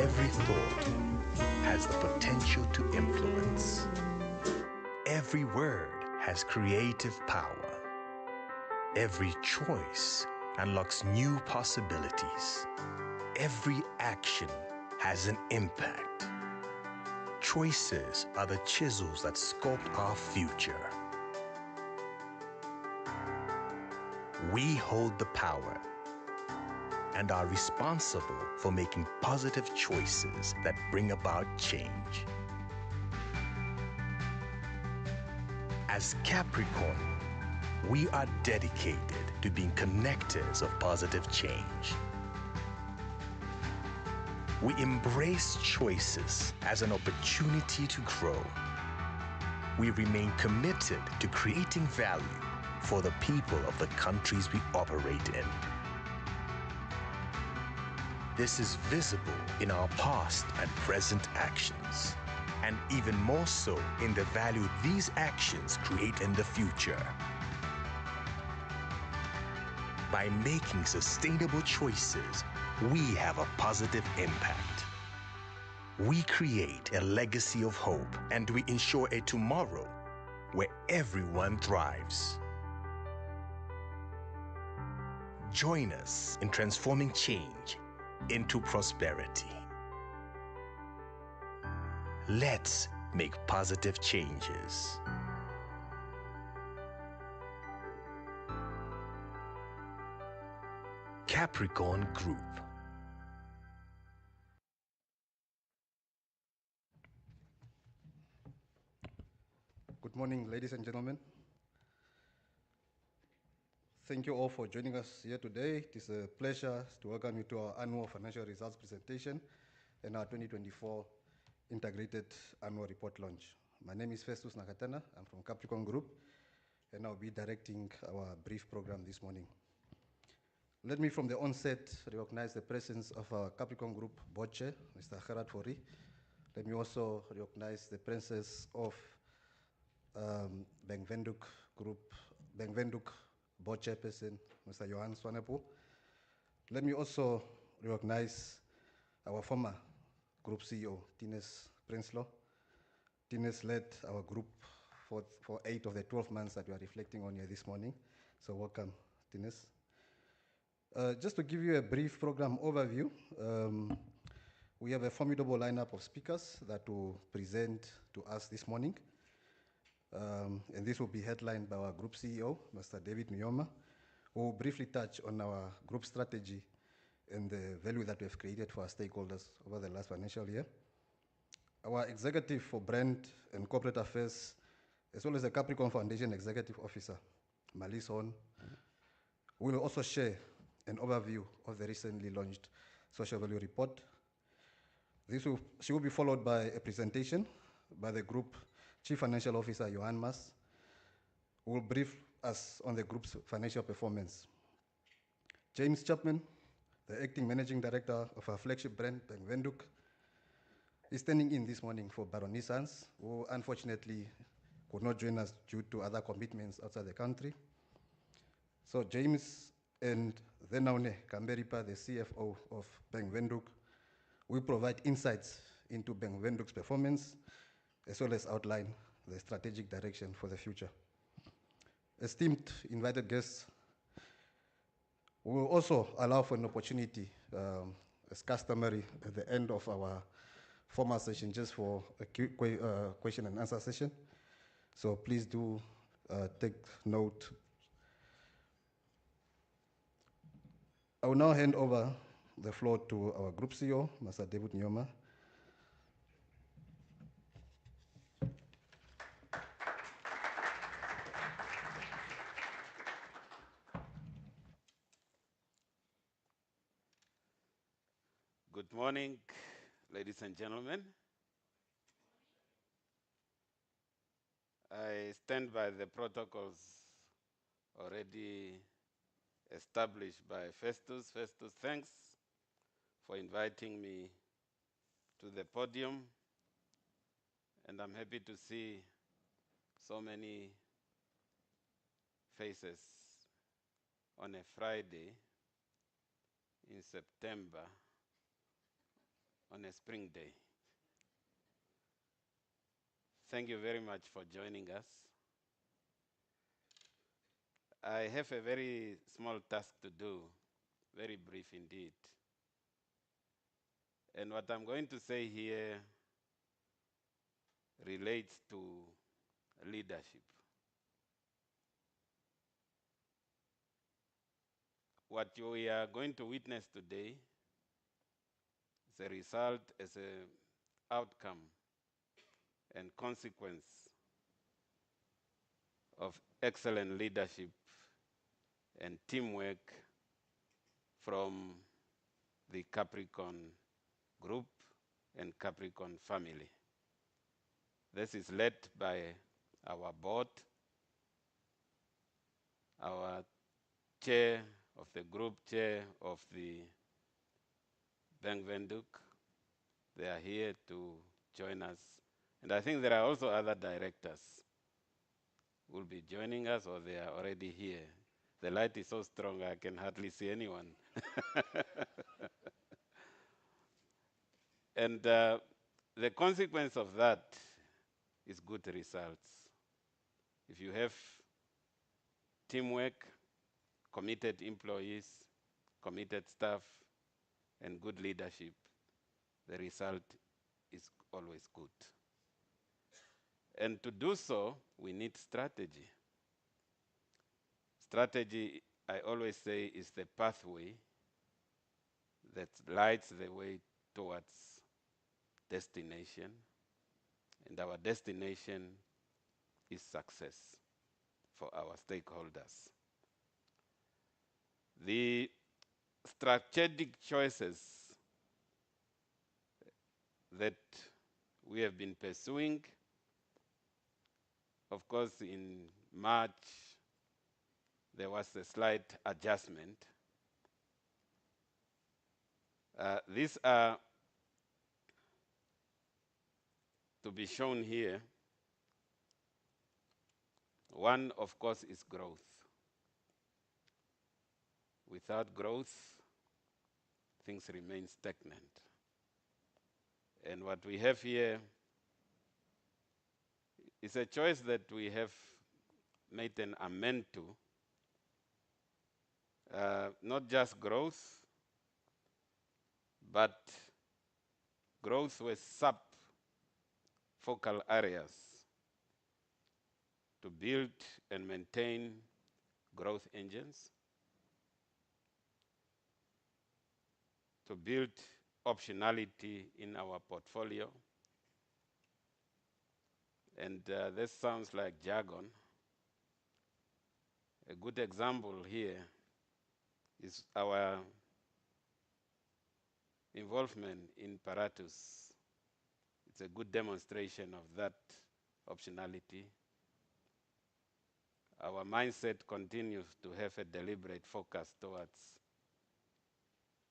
Every thought has the potential to influence. Every word has creative power. Every choice unlocks new possibilities. Every action has an impact. Choices are the chisels that sculpt our future. We hold the power and are responsible for making positive choices that bring about change. As Capricorn, we are dedicated to being connectors of positive change. We embrace choices as an opportunity to grow. We remain committed to creating value for the people of the countries we operate in. This is visible in our past and present actions, and even more so in the value these actions create in the future. By making sustainable choices, we have a positive impact. We create a legacy of hope, and we ensure a tomorrow where everyone thrives. Join us in transforming change into prosperity. Let's make positive changes. Capricorn Group. Good morning, ladies and gentlemen. Thank you all for joining us here today. It is a pleasure to welcome you to our annual financial results presentation and our 2024 integrated annual report launch. My name is Festus Nakatana. I'm from Capricorn Group, and I'll be directing our brief program this morning. Let me from the onset recognize the presence of our Capricorn Group board chair, Mr. Gerard Fourie. Let me also recognize the presence of Bank Windhoek Group, Bank Windhoek board chairperson, Mr. Johan Swanepoel. Let me also recognize our former group CEO, Tinus Prinsloo. Tinus led our group for 8 of the 12 months that we are reflecting on here this morning. So welcome, Tinus. Just to give you a brief program overview, we have a formidable lineup of speakers that will present to us this morning. And this will be headlined by our Group CEO, Mr. David Myoma, who will briefly touch on our group strategy and the value that we have created for our stakeholders over the last financial year. Our Executive for Brand and Corporate Affairs, as well as the Capricorn Foundation Executive Officer, Malise Horn, will also share an overview of the recently launched Social Value Report. She will be followed by a presentation by the Group Chief Financial Officer, Johan Mas, who will brief us on the group's financial performance. James Chapman, the Acting Managing Director of our flagship brand, Bank Windhoek, is standing in this morning for Baroness Hans, who unfortunately could not join us due to other commitments outside the country. So James and Thenaune Kamberipa, the CFO of Bank Windhoek, will provide insights into Bank Windhoek's performance, as well as outline the strategic direction for the future. Esteemed invited guests, we will also allow for an opportunity, as customary, at the end of our formal session, just for a question and answer session. So please do take note. I will now hand over the floor to our Group CEO, Mr. David Myoma. Good morning, ladies and gentlemen. I stand by the protocols already established by Festus. Festus, thanks for inviting me to the podium, and I'm happy to see so many faces on a Friday in September on a spring day. Thank you very much for joining us. I have a very small task to do, very brief indeed. And what I'm going to say here relates to leadership. What we are going to witness today is a result, as an outcome and consequence of excellent leadership and teamwork from the Capricorn Group and Capricorn family. This is led by our board, our chair of the group, chair of the Bank Windhoek. They are here to join us. And I think there are also other directors who will be joining us, or they are already here. The light is so strong I can hardly see anyone. And the consequence of that is good results. If you have teamwork, committed employees, committed staff, and good leadership, the result is always good. And to do so, we need strategy. Strategy, I always say, is the pathway that lights the way towards destination. And our destination is success for our stakeholders. The strategic choices that we have been pursuing, of course, in March, there was a slight adjustment. These are to be shown here. One, of course, is growth. Without growth, things remain stagnant. And what we have here is a choice that we have made an amend to. Not just growth, but growth with sub-focal areas to build and maintain growth engines, to build optionality in our portfolio. And this sounds like jargon. A good example here is our involvement in Paratus. It's a good demonstration of that optionality. Our mindset continues to have a deliberate focus towards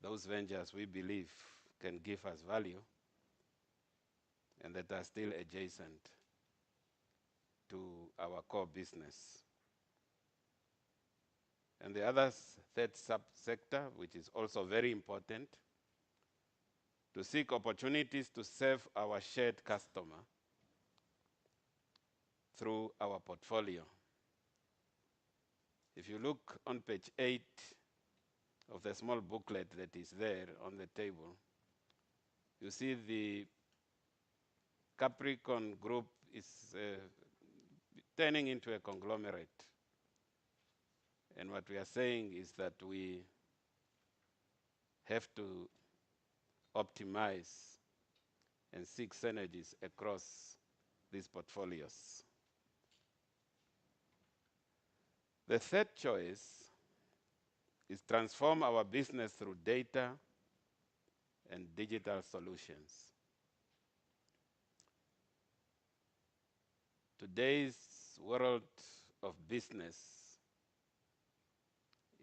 those ventures we believe can give us value and that are still adjacent to our core business. And the other third subsector, which is also very important, to seek opportunities to serve our shared customer through our portfolio. If you look on page 8 of the small booklet that is there on the table, you see the Capricorn Group is turning into a conglomerate. And what we are saying is that we have to optimize and seek synergies across these portfolios. The third choice is transform our business through data and digital solutions. Today's world of business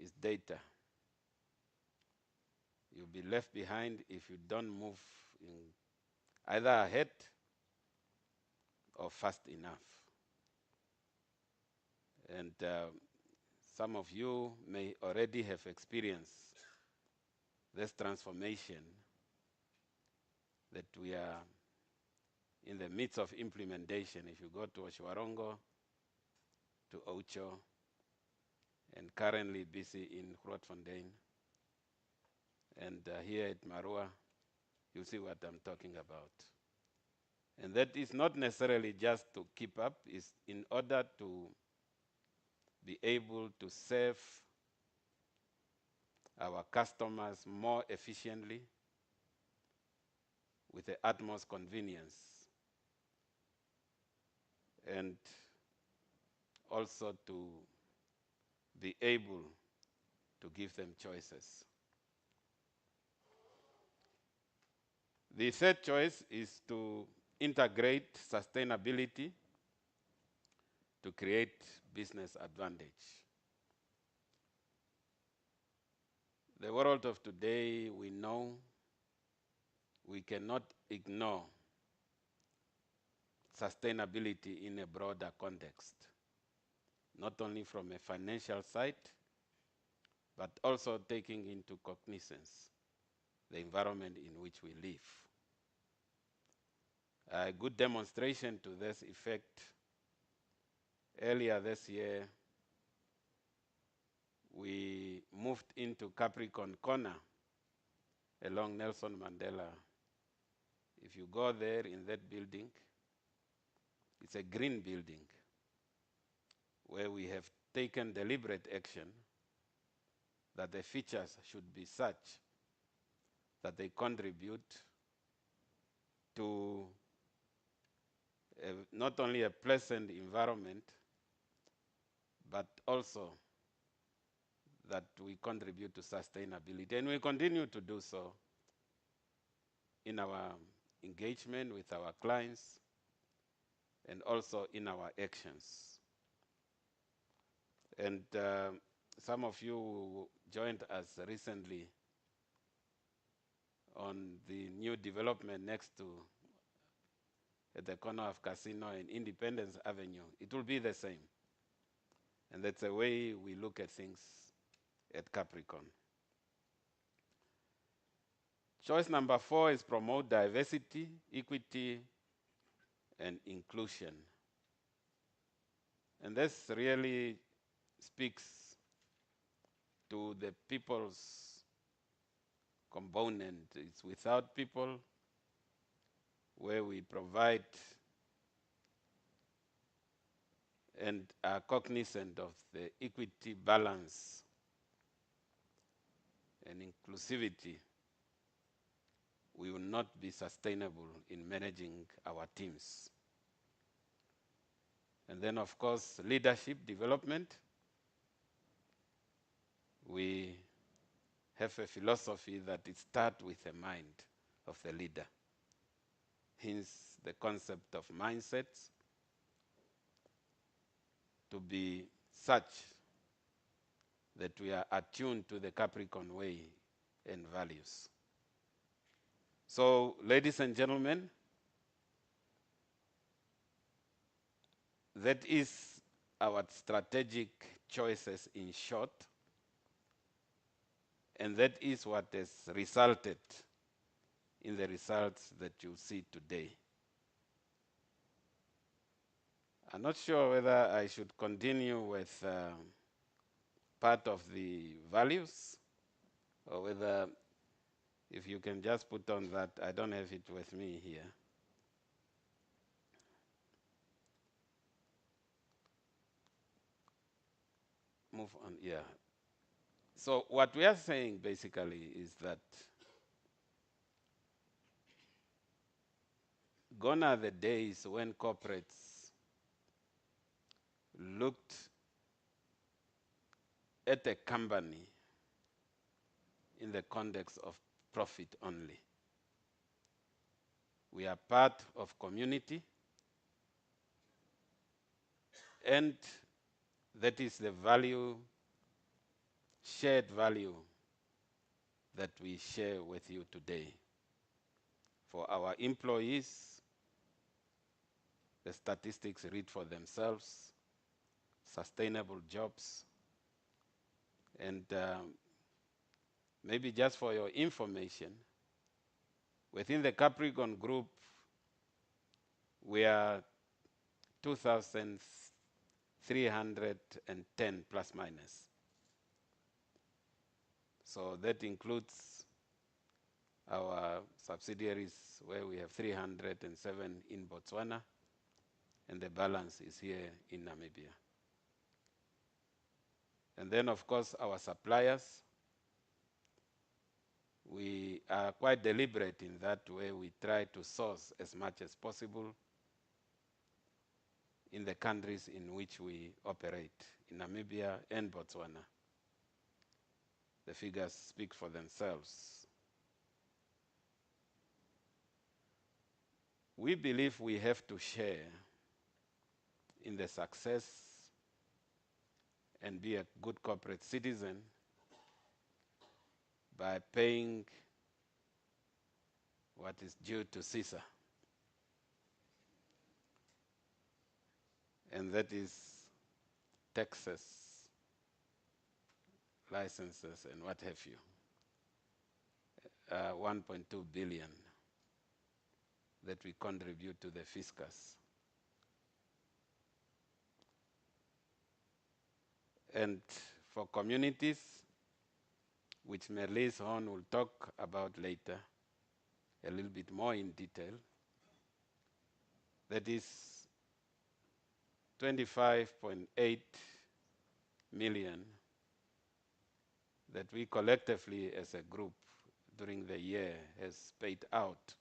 is data. You'll be left behind if you don't move in either ahead or fast enough. And some of you may already have experienced this transformation that we are in the midst of implementation. If you go to Oshwarongo, to Ocho, and currently busy in Grootfontein, and here at Marua, you see what I'm talking about. And that is not necessarily just to keep up, it's in order to be able to serve our customers more efficiently with the utmost convenience, and also to be able to give them choices. The third choice is to integrate sustainability to create business advantage. The world of today, we know we cannot ignore sustainability in a broader context, not only from a financial side, but also taking into cognizance the environment in which we live. A good demonstration to this effect, earlier this year, we moved into Capricorn Corner along Nelson Mandela. If you go there in that building, it's a green building where we have taken deliberate action that the features should be such that they contribute to not only a pleasant environment, but also that we contribute to sustainability. And we continue to do so in our engagement with our clients and also in our actions. And some of you who joined us recently on the new development next to, at the corner of Casino and Independence Avenue, it will be the same. And that's the way we look at things at Capricorn. Choice number 4 is promote diversity, equity, and inclusion. And this really speaks to the people's component. It's without people where we provide and are cognizant of the equity, balance, and inclusivity. We will not be sustainable in managing our teams. And then, of course, leadership development. We have a philosophy that it starts with the mind of the leader. Hence, the concept of mindsets to be such that we are attuned to the Capricorn way and values. So, ladies and gentlemen, that is our strategic choices in short, and that is what has resulted in the results that you see today. I'm not sure whether I should continue with part of the values, or whether if you can just put on that. I don't have it with me here. Move on, yeah. So what we are saying basically is that gone are the days when corporates looked at a company in the context of profit only. We are part of community, and that is the value, shared value, that we share with you today. For our employees, the statistics read for themselves: sustainable jobs. And maybe just for your information, Within the Capricorn Group, we are 2,310 plus minus. So that includes our subsidiaries where we have 307 in Botswana, and the balance is here in Namibia. And then, of course, our suppliers. We are quite deliberate in that way. We try to source as much as possible in the countries in which we operate, in Namibia and Botswana. The figures speak for themselves. We believe we have to share in the success and be a good corporate citizen by paying what is due to Caesar. And that is taxes, licenses, and what have you. 1.2 billion that we contribute to the fiscus. And for communities, which Merlis Horn will talk about later, a little bit more in detail, that is 25.8 million that we collectively as a group during the year has paid out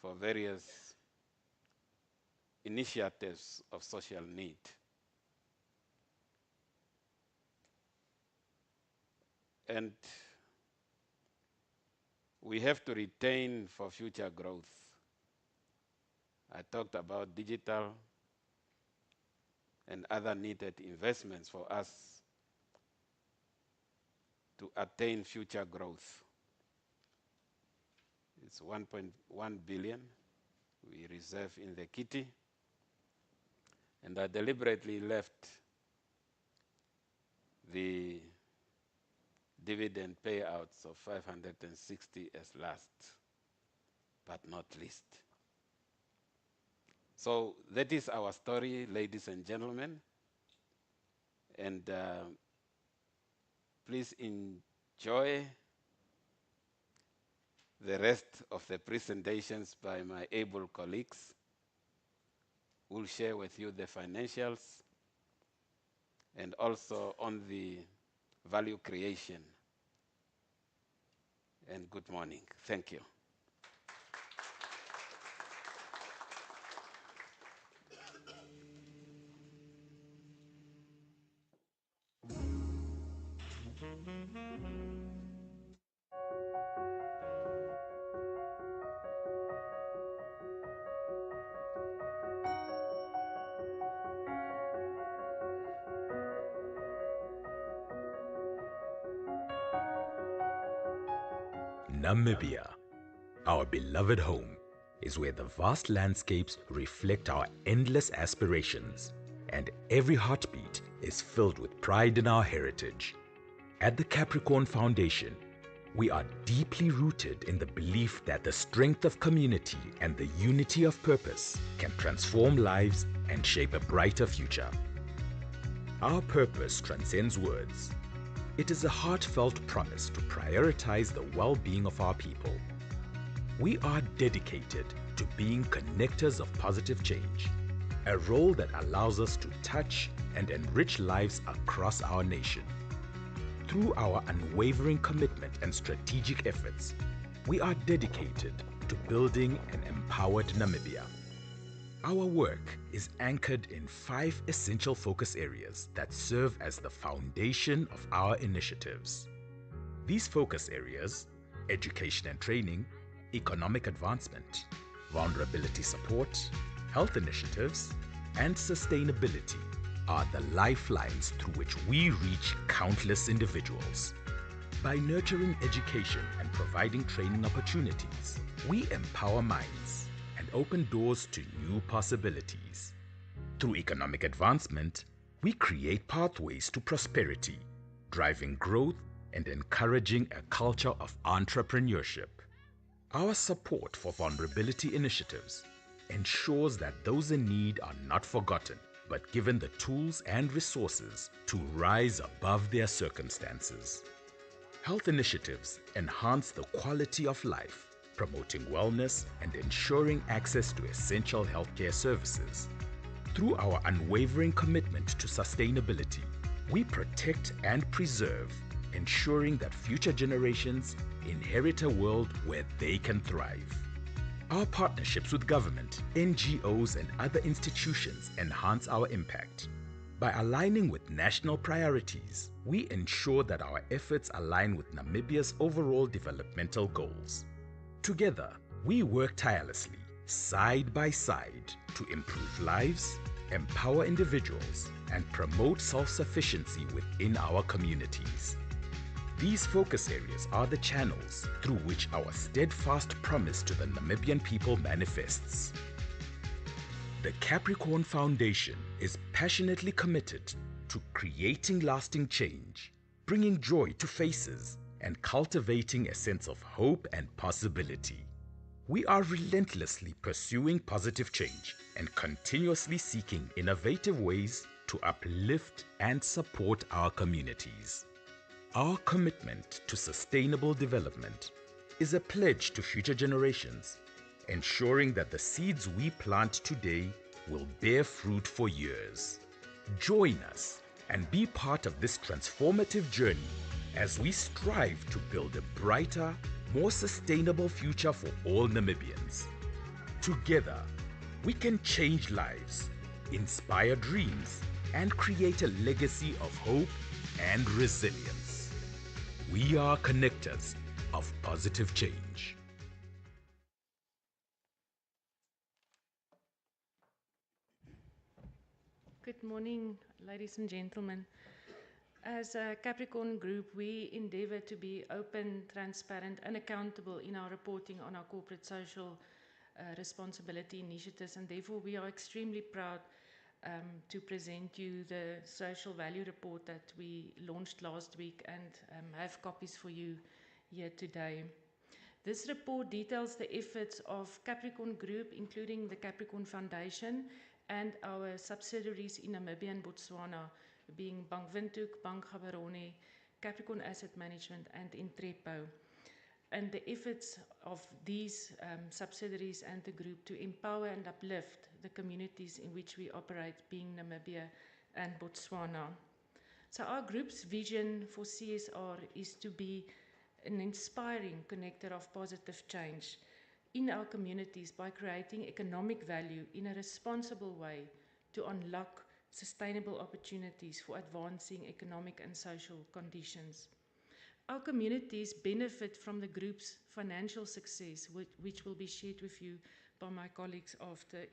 for various initiatives of social need. And we have to retain for future growth. I talked about digital and other needed investments for us to attain future growth. It's 1.1 billion we reserve in the kitty, and I deliberately left the dividend payouts of 560 as last, but not least. So that is our story, ladies and gentlemen. And please enjoy the rest of the presentations by my able colleagues who will share with you the financials and also on the value creation. And good morning. Thank you. Namibia, our beloved home, is where the vast landscapes reflect our endless aspirations, and every heartbeat is filled with pride in our heritage. At the Capricorn Foundation, we are deeply rooted in the belief that the strength of community and the unity of purpose can transform lives and shape a brighter future. Our purpose transcends words. It is a heartfelt promise to prioritize the well-being of our people. We are dedicated to being connectors of positive change, a role that allows us to touch and enrich lives across our nation. Through our unwavering commitment and strategic efforts, we are dedicated to building an empowered Namibia. Our work is anchored in 5 essential focus areas that serve as the foundation of our initiatives. These focus areas, education and training, economic advancement, vulnerability support, health initiatives, and sustainability, are the lifelines through which we reach countless individuals. By nurturing education and providing training opportunities, we empower minds and open doors to new possibilities. Through economic advancement, we create pathways to prosperity, driving growth and encouraging a culture of entrepreneurship. Our support for vulnerability initiatives ensures that those in need are not forgotten, but given the tools and resources to rise above their circumstances. Health initiatives enhance the quality of life, promoting wellness and ensuring access to essential healthcare services. Through our unwavering commitment to sustainability, we protect and preserve, ensuring that future generations inherit a world where they can thrive. Our partnerships with government, NGOs, and other institutions enhance our impact. By aligning with national priorities, we ensure that our efforts align with Namibia's overall developmental goals. Together, we work tirelessly, side by side, to improve lives, empower individuals, and promote self-sufficiency within our communities. These focus areas are the channels through which our steadfast promise to the Namibian people manifests. The Capricorn Foundation is passionately committed to creating lasting change, bringing joy to faces, and cultivating a sense of hope and possibility. We are relentlessly pursuing positive change and continuously seeking innovative ways to uplift and support our communities. Our commitment to sustainable development is a pledge to future generations, ensuring that the seeds we plant today will bear fruit for years. Join us and be part of this transformative journey as we strive to build a brighter, more sustainable future for all Namibians. Together, we can change lives, inspire dreams, and create a legacy of hope and resilience. We are connectors of positive change. Good morning, ladies and gentlemen. As a Capricorn Group, we endeavour to be open, transparent and accountable in our reporting on our corporate social responsibility initiatives, and therefore we are extremely proud to present you the social value report that we launched last week and have copies for you here today. This report details the efforts of Capricorn Group, including the Capricorn Foundation and our subsidiaries in Namibia and Botswana, being Bank Windhoek, Bank Gaborone, Capricorn Asset Management and Intrepo, and the efforts of these subsidiaries and the group to empower and uplift the communities in which we operate, being Namibia and Botswana. So our group's vision for CSR is to be an inspiring connector of positive change in our communities by creating economic value in a responsible way to unlock sustainable opportunities for advancing economic and social conditions. Our communities benefit from the group's financial success, which will be shared with you by my colleagues after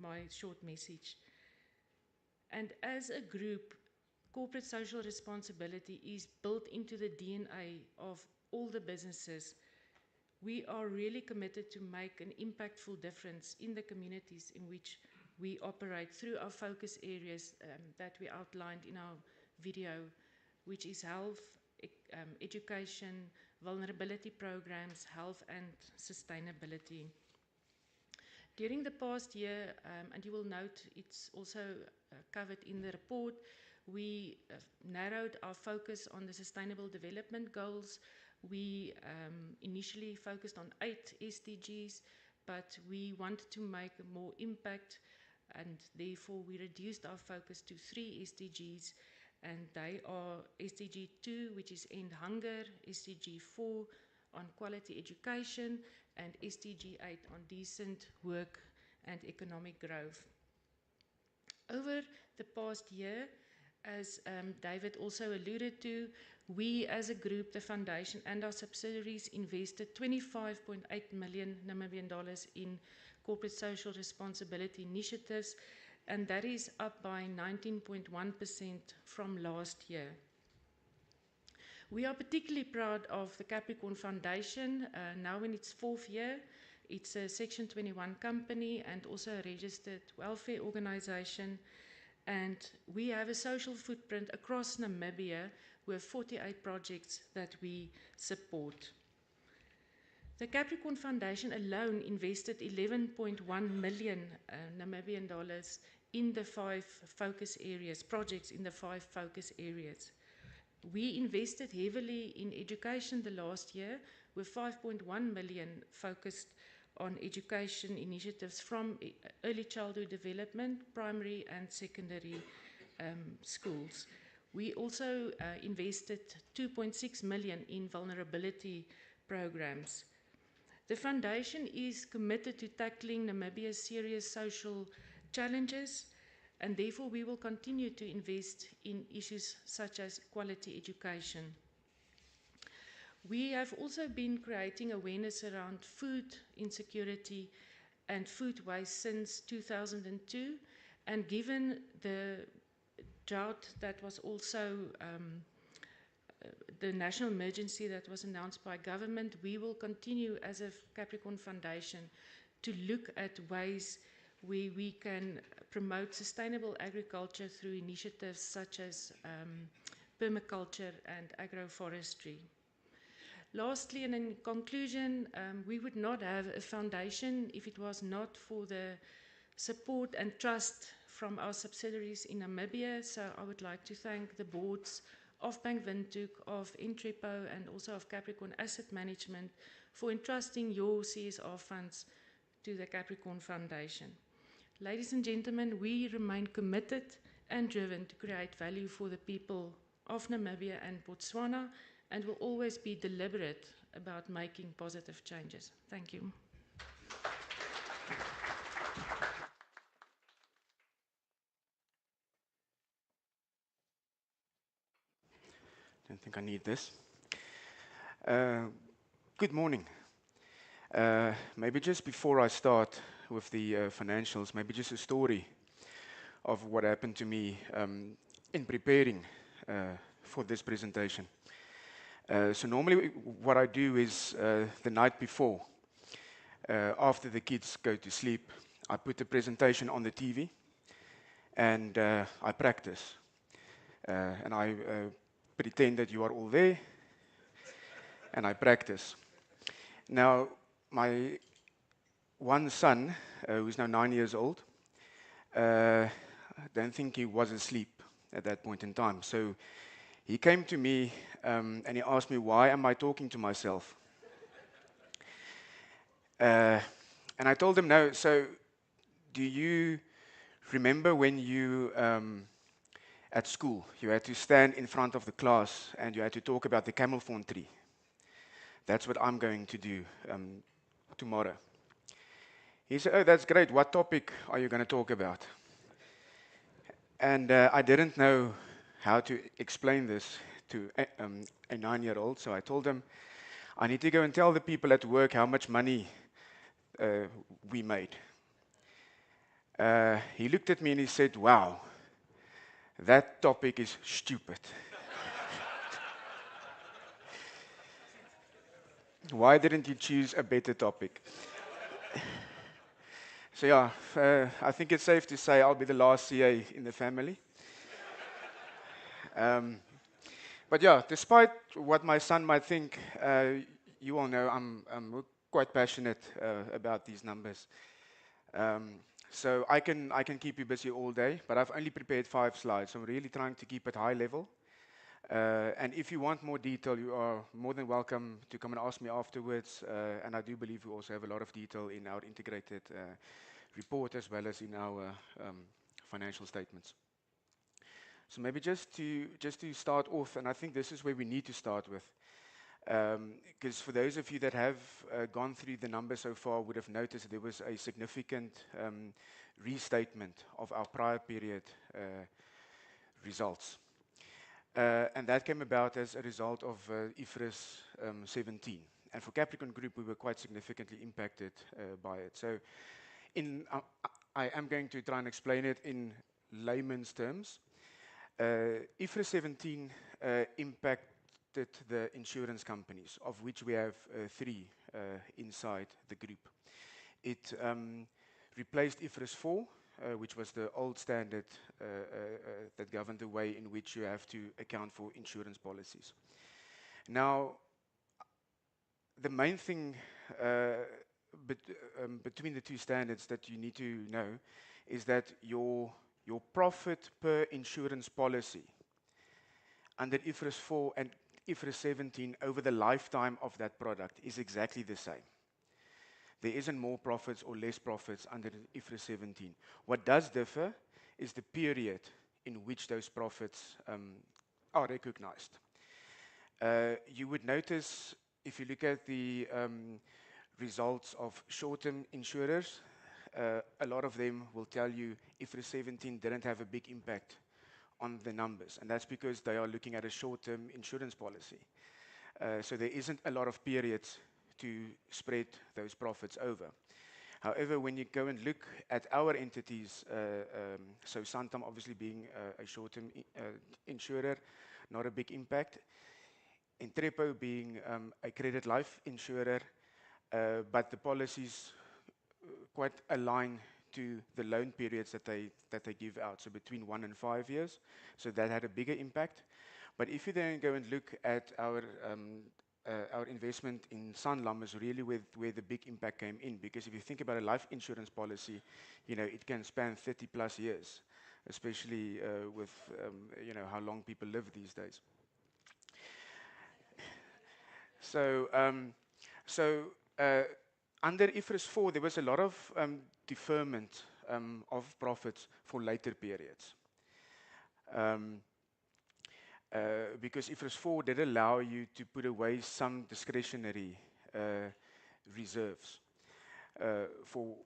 my short message. And as a group, corporate social responsibility is built into the DNA of all the businesses. We are really committed to make an impactful difference in the communities in which we operate through our focus areas that we outlined in our video, which is health, education, vulnerability programs, health and sustainability. During the past year, and you will note it's also covered in the report, we narrowed our focus on the Sustainable Development Goals. We initially focused on 8 SDGs, but we wanted to make more impact, and therefore we reduced our focus to 3 SDGs, and they are SDG 2, which is End Hunger, SDG 4 on Quality Education, and SDG 8 on Decent Work and Economic Growth. Over the past year, as David also alluded to, we as a group, the foundation and our subsidiaries, invested 25.8 million Namibian dollars in corporate social responsibility initiatives, and that is up by 19.1% from last year. We are particularly proud of the Capricorn Foundation, now in its 4th year. It's a Section 21 company and also a registered welfare organization. And we have a social footprint across Namibia with 48 projects that we support. The Capricorn Foundation alone invested 11.1 million Namibian dollars in the 5 focus areas, projects in the 5 focus areas. We invested heavily in education the last year with 5.1 million focused on education initiatives from early childhood development, primary and secondary schools. We also invested 2.6 million in vulnerability programs. The foundation is committed to tackling Namibia's serious social challenges, and therefore we will continue to invest in issues such as quality education. We have also been creating awareness around food insecurity and food waste since 2002, and given the drought that was also the national emergency that was announced by government, we will continue as a Capricorn Foundation to look at ways where we can promote sustainable agriculture through initiatives such as permaculture and agroforestry. Lastly, and in conclusion, we would not have a foundation if it was not for the support and trust from our subsidiaries in Namibia. So I would like to thank the boards of Bank Windhoek, of Entrepo, and also of Capricorn Asset Management for entrusting your CSR funds to the Capricorn Foundation. Ladies and gentlemen, we remain committed and driven to create value for the people of Namibia and Botswana, and will always be deliberate about making positive changes. Thank you. Don't think I need this. Good morning. Maybe just before I start with the financials, maybe just a story of what happened to me in preparing for this presentation. So normally what I do is the night before, after the kids go to sleep, I put the presentation on the TV and I practice. And I pretend that you are all there and I practice. Now, my one son, who's now 9 years old, I don't think he was asleep at that point in time. So he came to me and he asked me, why am I talking to myself? And I told him, no, so do you remember when you, at school, you had to stand in front of the class and you had to talk about the camel thorn tree? That's what I'm going to do tomorrow. He said, oh, that's great. What topic are you going to talk about? And I didn't know how to explain this to a 9-year-old, so I told him, I need to go and tell the people at work how much money we made. He looked at me and he said, wow, that topic is stupid. Why didn't you choose a better topic? So yeah, I think it's safe to say I'll be the last CA in the family. But yeah, despite what my son might think, you all know I'm quite passionate about these numbers. So I can keep you busy all day, but I've only prepared 5 slides. So I'm really trying to keep it high level. And if you want more detail, you are more than welcome to come and ask me afterwards. And I do believe we also have a lot of detail in our integrated report as well as in our financial statements. So maybe just to start off, and I think this is where we need to start with, because for those of you that have gone through the numbers so far would have noticed there was a significant restatement of our prior period results. And that came about as a result of IFRS 17. And for Capricorn Group, we were quite significantly impacted by it. So I am going to try and explain it in layman's terms. IFRS 17 impacted the insurance companies, of which we have 3 inside the group. It replaced IFRS 4, which was the old standard that governed the way in which you have to account for insurance policies. Now, the main thing between the two standards that you need to know is that your profit per insurance policy under IFRS 4 and IFRS 17 over the lifetime of that product is exactly the same. There isn't more profits or less profits under IFRS 17. What does differ is the period in which those profits are recognized. You would notice, if you look at the results of short-term insurers, a lot of them will tell you IFRS 17 didn't have a big impact on the numbers, and that's because they are looking at a short-term insurance policy. So there isn't a lot of periods to spread those profits over. However, when you go and look at our entities, so Santam obviously being a short-term insurer, not a big impact. Entrepo being a credit life insurer, but the policies quite align to the loan periods that they give out, so between 1 and 5 years. So that had a bigger impact. But if you then go and look at our investment in Sanlam is really where the big impact came in, because if you think about a life insurance policy, you know, it can span 30 plus years, especially with you know, how long people live these days. So under IFRS 4, there was a lot of deferment of profits for later periods. Because IFRS 4 did allow you to put away some discretionary reserves for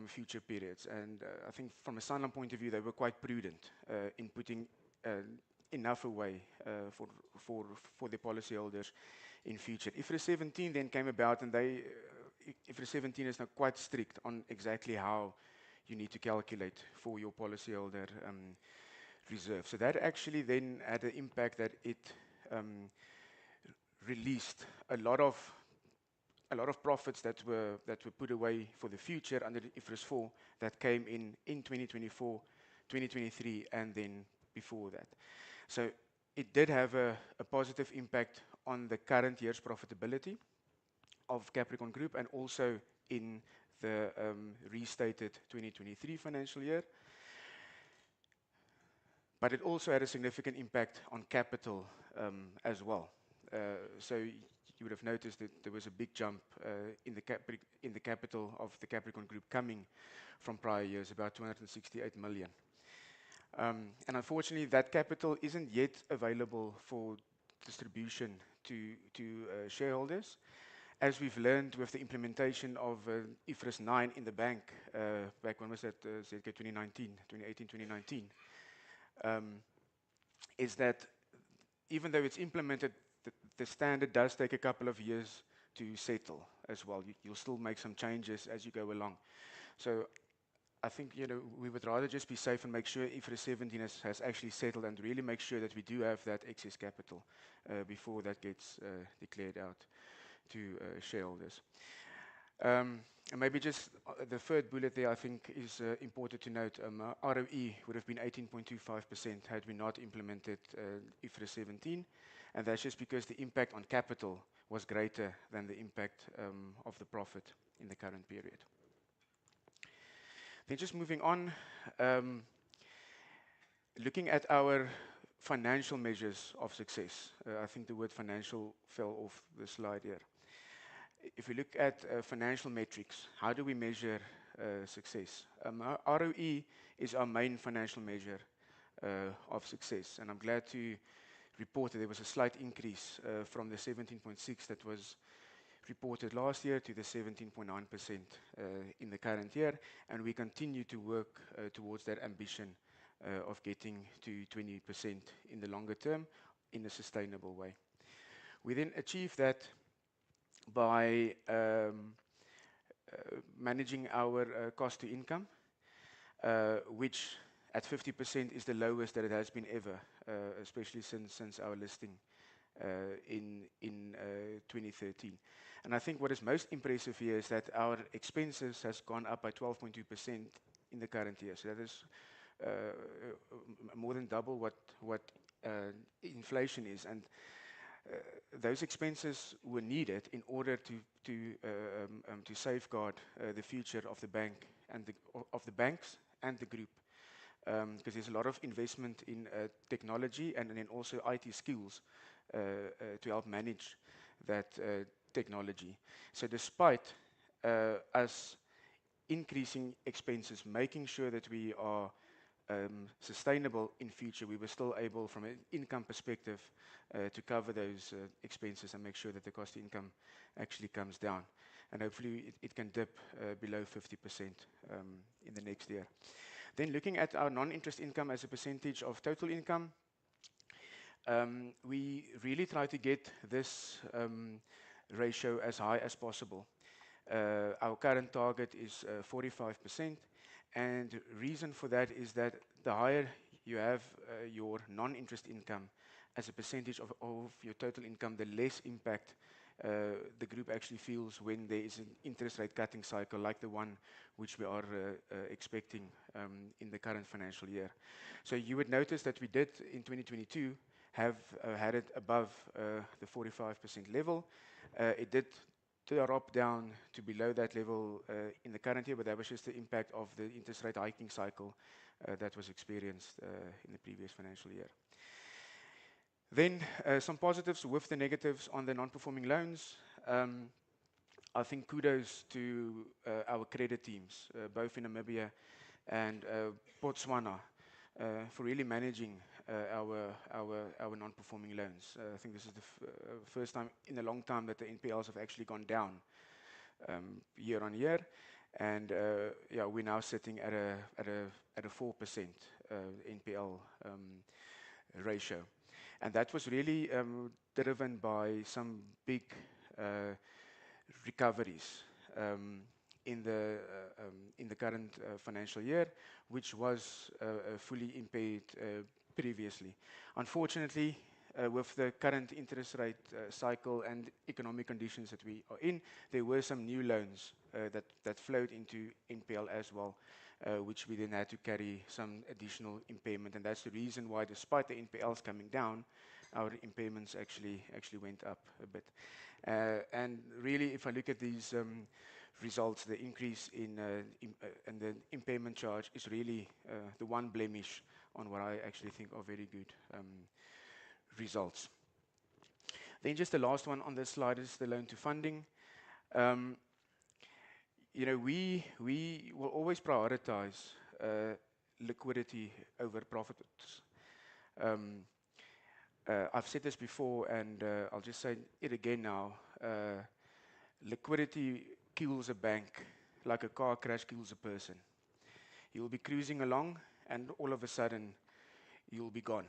future periods. And I think from a Sanlam point of view, they were quite prudent in putting enough away for the policyholders in future. IFRS 17 then came about, and IFRS 17 is now quite strict on exactly how you need to calculate for your policyholder reserve. So that actually then had an impact that it released a lot of profits that were put away for the future under the IFRS 4 that came in 2024, 2023, and then before that. So it did have a positive impact on the current year's profitability of Capricorn Group, and also in the restated 2023 financial year. But it also had a significant impact on capital as well. So you would have noticed that there was a big jump in the capital of the Capricorn Group coming from prior years, about 268 million. And unfortunately, that capital isn't yet available for distribution to shareholders. As we've learned with the implementation of IFRS 9 in the bank, back when was that, circa 2019, 2018, 2019, is that even though it's implemented, the standard does take a couple of years to settle as well. You'll still make some changes as you go along. So I think, you know, we would rather just be safe and make sure IFRS 17 has actually settled, and really make sure that we do have that excess capital before that gets declared out to shareholders. And maybe just the third bullet there, I think, is important to note. ROE would have been 18.25% had we not implemented IFRS 17, and that's just because the impact on capital was greater than the impact of the profit in the current period. Then just moving on, looking at our financial measures of success. I think the word financial fell off the slide here. If we look at financial metrics, how do we measure success? ROE is our main financial measure of success, and I'm glad to report that there was a slight increase from the 17.6 that was reported last year to the 17.9% in the current year, and we continue to work towards that ambition of getting to 20% in the longer term in a sustainable way. We then achieve that by managing our cost to income, which at 50% is the lowest that it has been ever, especially since our listing in 2013. And I think what is most impressive here is that our expenses has gone up by 12.2% in the current year. So that is more than double what inflation is. And those expenses were needed in order to safeguard the future of the bank and of the banks and the group, because there's a lot of investment in technology and then also IT skills to help manage that technology. So despite us increasing expenses, making sure that we are sustainable in future, we were still able, from an income perspective, to cover those expenses and make sure that the cost to income actually comes down. And hopefully it can dip below 50% in the next year. Then looking at our non-interest income as a percentage of total income, we really try to get this ratio as high as possible. Our current target is 45%, and reason for that is that the higher you have your non-interest income as a percentage of your total income, the less impact the group actually feels when there is an interest rate cutting cycle like the one which we are expecting in the current financial year. So you would notice that we did in 2022 have had it above the 45% level. It did drop down to below that level in the current year, but that was just the impact of the interest rate hiking cycle that was experienced in the previous financial year. Then some positives with the negatives on the non-performing loans. I think kudos to our credit teams, both in Namibia and Botswana, for really managing our non-performing loans. I think this is the first time in a long time that the NPLs have actually gone down year on year, and yeah, we're now sitting at a 4% NPL ratio, and that was really driven by some big recoveries in the current financial year, which was fully impaired previously. Unfortunately, with the current interest rate cycle and economic conditions that we are in, there were some new loans that flowed into NPL as well, which we then had to carry some additional impairment, and that's the reason why, despite the NPLs coming down, our impairments actually went up a bit. And really, if I look at these results, the increase in and the impairment charge is really the one blemish on what I actually think are very good results. Then just the last one on this slide is the loan to funding. You know, we will always prioritize liquidity over profits. I've said this before, and I'll just say it again now. Liquidity kills a bank like a car crash kills a person. You'll be cruising along, and all of a sudden, you'll be gone.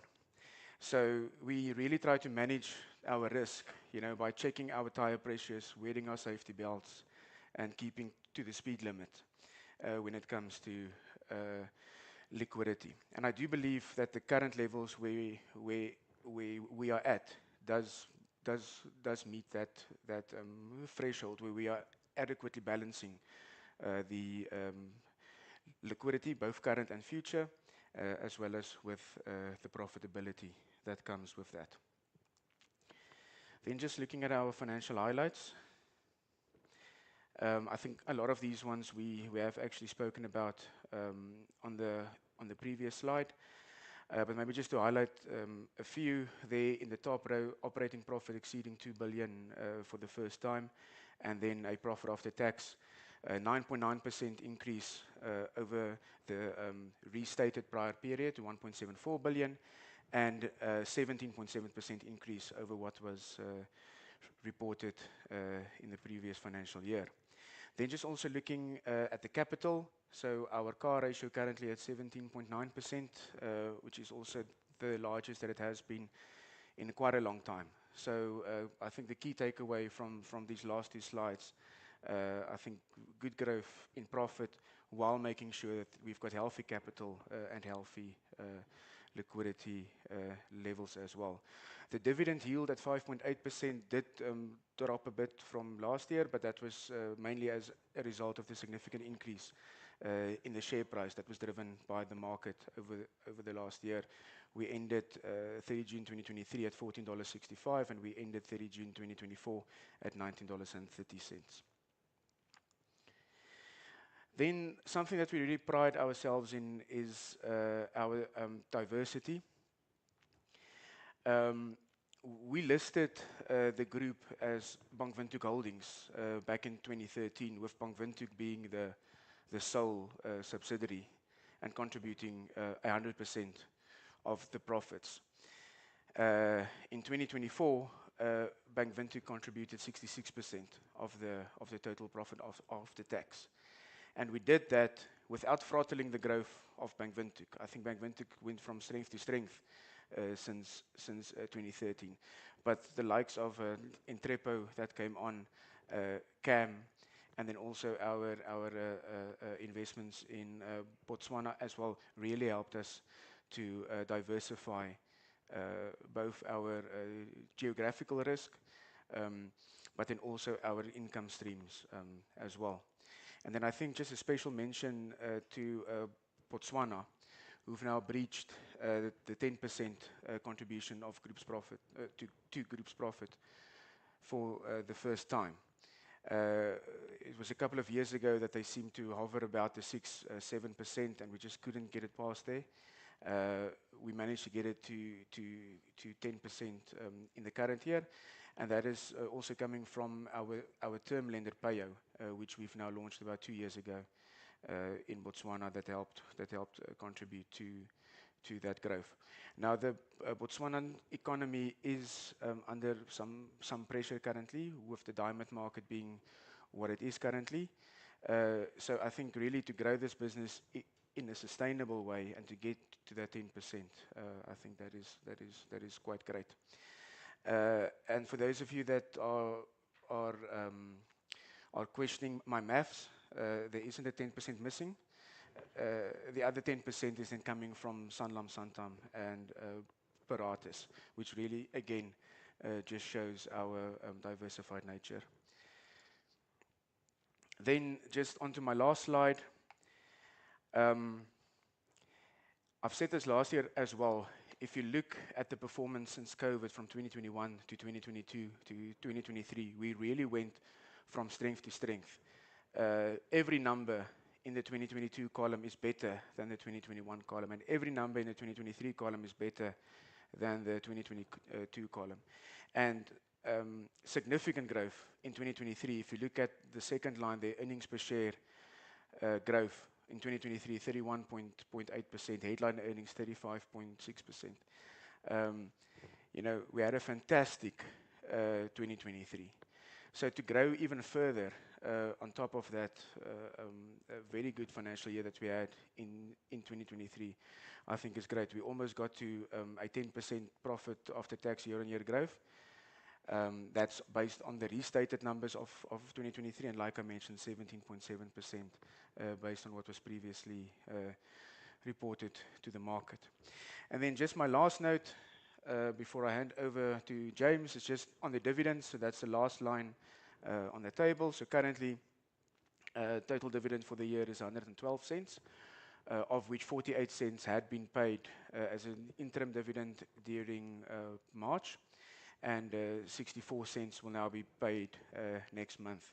So we really try to manage our risk, you know, by checking our tire pressures, wearing our safety belts, and keeping to the speed limit when it comes to liquidity. And I do believe that the current levels where we are at does meet that threshold where we are adequately balancing the liquidity, both current and future, as well as with the profitability that comes with that. Then just looking at our financial highlights, I think a lot of these ones we have actually spoken about on the previous slide, but maybe just to highlight a few there in the top row: operating profit exceeding 2 billion for the first time, and then a profit after tax 9.9% increase over the restated prior period to 1.74 billion, and 17.7% increase over what was reported in the previous financial year. Then just also looking at the capital, so our CAR ratio currently at 17.9%, which is also the largest that it has been in quite a long time. So I think the key takeaway from these last two slides, I think good growth in profit while making sure that we've got healthy capital and healthy liquidity levels as well. The dividend yield at 5.8% did drop a bit from last year, but that was mainly as a result of the significant increase in the share price that was driven by the market over the last year, We ended 30 June 2023 at $14.65, and we ended 30 June 2024 at $19.30. Then something that we really pride ourselves in is our diversity. We listed the group as Bank Windhoek Holdings back in 2013, with Bank Windhoek being the sole subsidiary and contributing 100% of the profits. In 2024, Bank Windhoek contributed 66% of the total profit after tax. And we did that without throttling the growth of Bank Windhoek. I think Bank Windhoek went from strength to strength since 2013. But the likes of Entrepo that came on, CAM, and then also our investments in Botswana as well really helped us to diversify both our geographical risk, but then also our income streams as well. And then I think just a special mention to Botswana, who've now breached the 10% contribution of group's profit to group's profit for the first time. It was a couple of years ago that they seemed to hover about the 6-7%, and we just couldn't get it past there. We managed to get it to 10% in the current year, and that is also coming from our term lender Payo, which we've now launched about 2 years ago in Botswana, that helped contribute to that growth. Now the Botswanan economy is under some pressure currently, with the diamond market being what it is currently. So I think really to grow this business in a sustainable way and to get to that 10%, I think that is quite great. And for those of you that are questioning my maths, there isn't a 10% missing. The other 10% is then coming from Sanlam, Santam, and Paratus, which really, again, just shows our diversified nature. Then just onto my last slide. I've said this last year as well. If you look at the performance since COVID from 2021 to 2022 to 2023, we really went from strength to strength. Every number in the 2022 column is better than the 2021 column, and every number in the 2023 column is better than the 2022 column. And significant growth in 2023. If you look at the second line, the earnings per share growth in 2023, 31.8%, headline earnings 35.6%. You know, we had a fantastic 2023. So to grow even further on top of that, a very good financial year that we had in 2023, I think is great. We almost got to a 10% profit after tax year-on-year growth. That's based on the restated numbers of 2023, and like I mentioned, 17.7% based on what was previously reported to the market. And then just my last note before I hand over to James is just on the dividends. So that's the last line on the table. So currently, total dividend for the year is 112 cents, of which 48 cents had been paid as an interim dividend during March, and 64 cents will now be paid next month.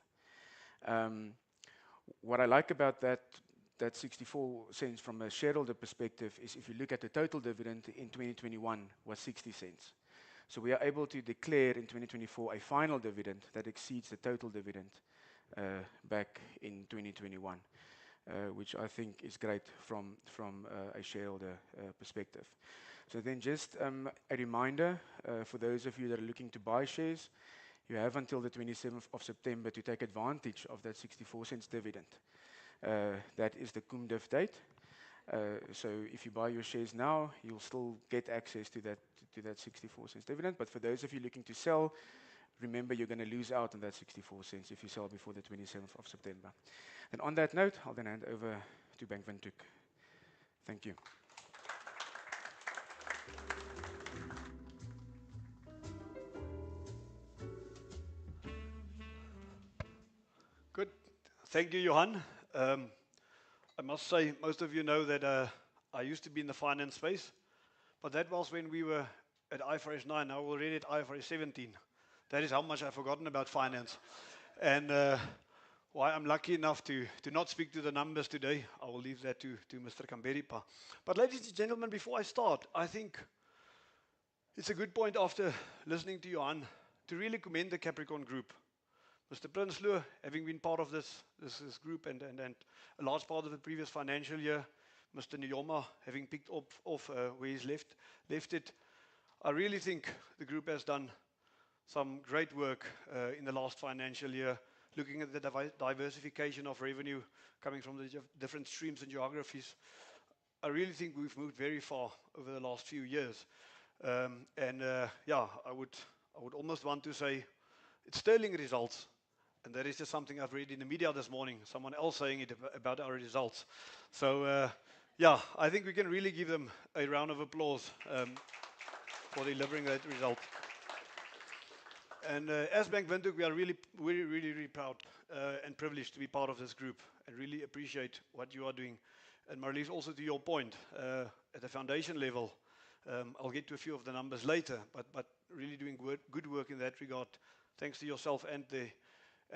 What I like about that 64 cents from a shareholder perspective is if you look at the total dividend in 2021 was 60 cents. So we are able to declare in 2024 a final dividend that exceeds the total dividend back in 2021, which I think is great from a shareholder perspective. So then just a reminder for those of you that are looking to buy shares, you have until the 27th of September to take advantage of that 64 cents dividend. That is the cum-div date. So if you buy your shares now, you'll still get access to that 64 cents dividend. But for those of you looking to sell, remember you're going to lose out on that 64 cents if you sell before the 27th of September. And on that note, I'll then hand over to Bank Windhoek. Thank you. Good. Thank you, Johan. I must say, most of you know that I used to be in the finance space, but that was when we were at IFRS 9. Now we're already at IFRS 17. That is how much I've forgotten about finance. And why I'm lucky enough to not speak to the numbers today, I will leave that to Mr. Kamberipa. But ladies and gentlemen, before I start, I think it's a good point after listening to Johan to really commend the Capricorn Group. Mr. Prinsloo, having been part of this group and a large part of the previous financial year, Mr. Nyoma having picked up off where he's left it, I really think the group has done some great work in the last financial year, looking at the diversification of revenue coming from the different streams and geographies. I really think we've moved very far over the last few years. Yeah, I would almost want to say it's sterling results. And that is just something I've read in the media this morning, someone else saying it about our results. So, yeah, I think we can really give them a round of applause for delivering that result. And as Bank Windhoek, we are really proud and privileged to be part of this group and really appreciate what you are doing. And Marlies, also to your point, at the foundation level, I'll get to a few of the numbers later, but really doing good work in that regard, thanks to yourself and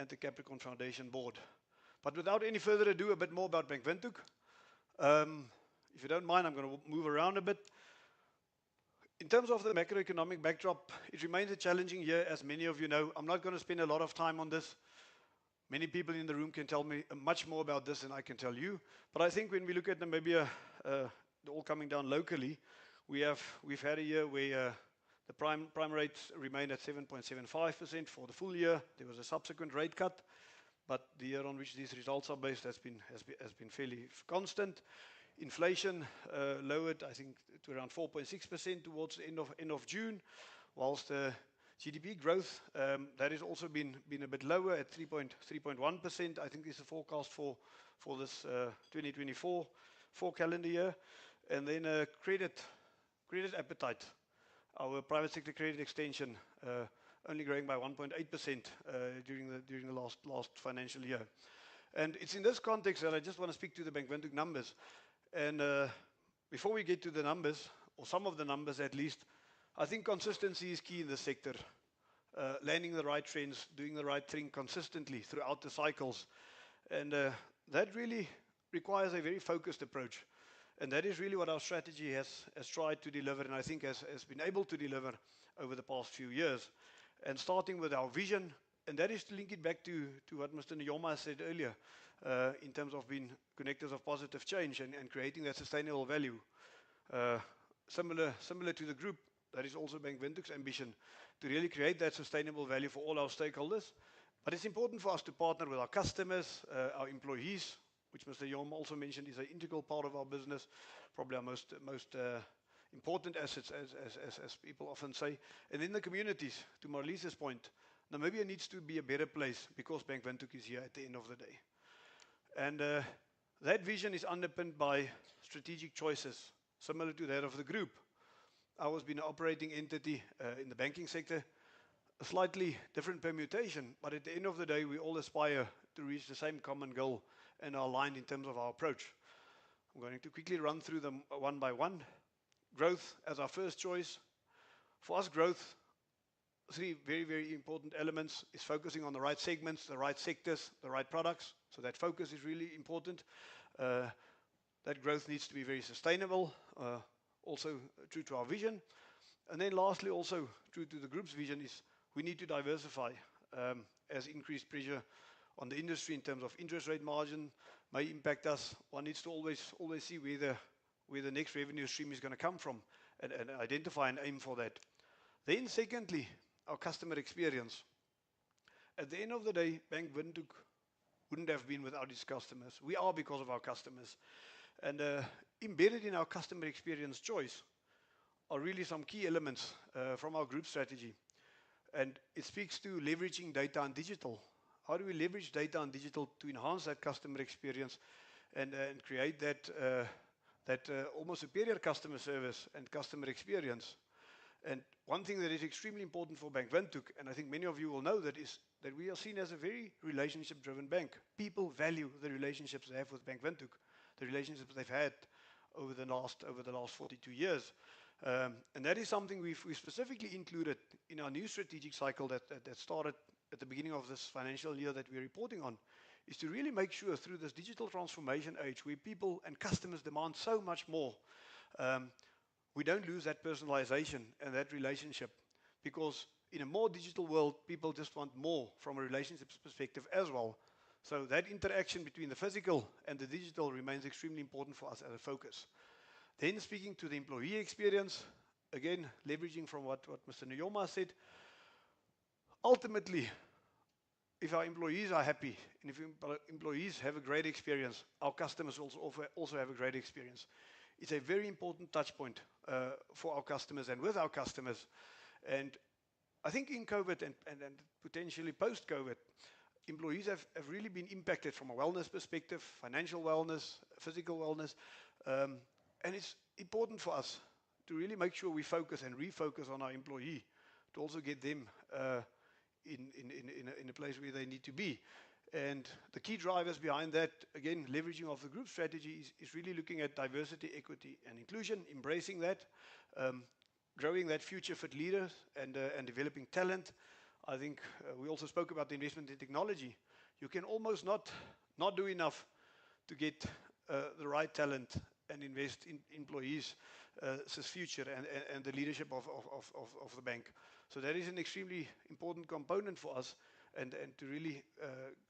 the Capricorn Foundation Board. But without any further ado, a bit more about Bank Windhoek. If you don't mind, I'm going to move around a bit. In terms of the macroeconomic backdrop, it remains a challenging year, as many of you know. I'm not going to spend a lot of time on this. Many people in the room can tell me much more about this than I can tell you. But I think when we look at Namibia, all coming down locally, we've had a year where the prime rates remain at 7.75% for the full year. There was a subsequent rate cut, but the year on which these results are based has been fairly constant. Inflation lowered, I think, to around 4.6% towards the end of June, whilst GDP growth that has also been a bit lower at 3.1%. I think is the forecast for this 2024 calendar year, and then credit appetite. Our private sector credit extension only growing by 1.8% during the last financial year. And it's in this context that I just want to speak to the Bank Windhoek numbers. And before we get to the numbers, or some of the numbers at least, I think consistency is key in the sector. Landing the right trends, doing the right thing consistently throughout the cycles. And that really requires a very focused approach. And that is really what our strategy has tried to deliver, and I think has been able to deliver over the past few years. And starting with our vision, and that is to link it back to what Mr. Nyoma said earlier, in terms of being connectors of positive change and creating that sustainable value. Similar to the group, that is also Bank Windhoek's ambition, to really create that sustainable value for all our stakeholders. But it's important for us to partner with our customers, our employees, which Mr. Nyoma also mentioned is an integral part of our business, probably our most important assets, as people often say. And in the communities, to Marlies's point, Namibia needs to be a better place because Bank Windhoek is here at the end of the day. And that vision is underpinned by strategic choices, similar to that of the group. Ours being an operating entity in the banking sector, a slightly different permutation, but at the end of the day, we all aspire to reach the same common goal and are aligned in terms of our approach. I'm going to quickly run through them one by one. Growth as our first choice. For us, growth, three very, very important elements is focusing on the right segments, the right sectors, the right products. So that focus is really important. That growth needs to be very sustainable, also true to our vision. And then lastly, also true to the group's vision, is we need to diversify as increased pressure on the industry in terms of interest rate margin may impact us. One needs to always see where the next revenue stream is going to come from and identify and aim for that. Then secondly, our customer experience. At the end of the day, Bank Windhoek wouldn't have been without its customers. We are because of our customers. And embedded in our customer experience choice are really some key elements from our group strategy. And it speaks to leveraging data and digital. How do we leverage data and digital to enhance that customer experience and create that almost superior customer service and customer experience? And one thing that is extremely important for Bank Windhoek, and I think many of you will know that, is that we are seen as a very relationship-driven bank. People value the relationships they have with Bank Windhoek, the relationships they've had over the last 42 years. And that is something we've specifically included in our new strategic cycle that started at the beginning of this financial year that we're reporting on, is to really make sure through this digital transformation age where people and customers demand so much more, we don't lose that personalization and that relationship, because in a more digital world, people just want more from a relationships perspective as well. So that interaction between the physical and the digital remains extremely important for us as a focus. Then speaking to the employee experience, again, leveraging from what Mr. Nyoma said, ultimately, if our employees are happy and if employees have a great experience, our customers also have a great experience. It's a very important touch point for our customers and with our customers. And I think in COVID and potentially post-COVID, employees have really been impacted from a wellness perspective, financial wellness, physical wellness. And it's important for us to really make sure we focus and refocus on our employee to also get them in a place where they need to be. And the key drivers behind that, again, leveraging of the group strategy is really looking at diversity, equity, and inclusion, embracing that, growing that future fit leaders and developing talent. I think we also spoke about the investment in technology. You can almost not do enough to get the right talent and invest in employees' future and the leadership of the bank. So that is an extremely important component for us and to really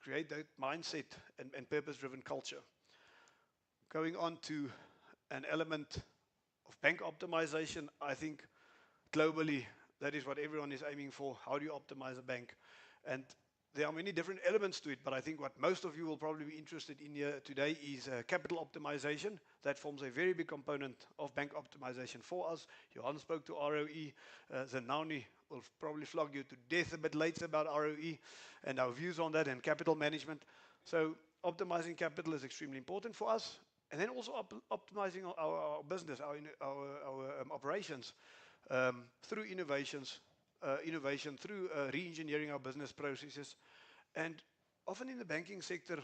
create that mindset and purpose-driven culture. Going on to an element of bank optimization, I think globally that is what everyone is aiming for. How do you optimize a bank? And there are many different elements to it, but I think what most of you will probably be interested in here today is capital optimization. That forms a very big component of bank optimization for us. Johan spoke to ROE. Zanauni will probably flog you to death a bit later about ROE and our views on that and capital management. So optimizing capital is extremely important for us. And then also optimizing our business, our operations through innovation through re-engineering our business processes. And often in the banking sector,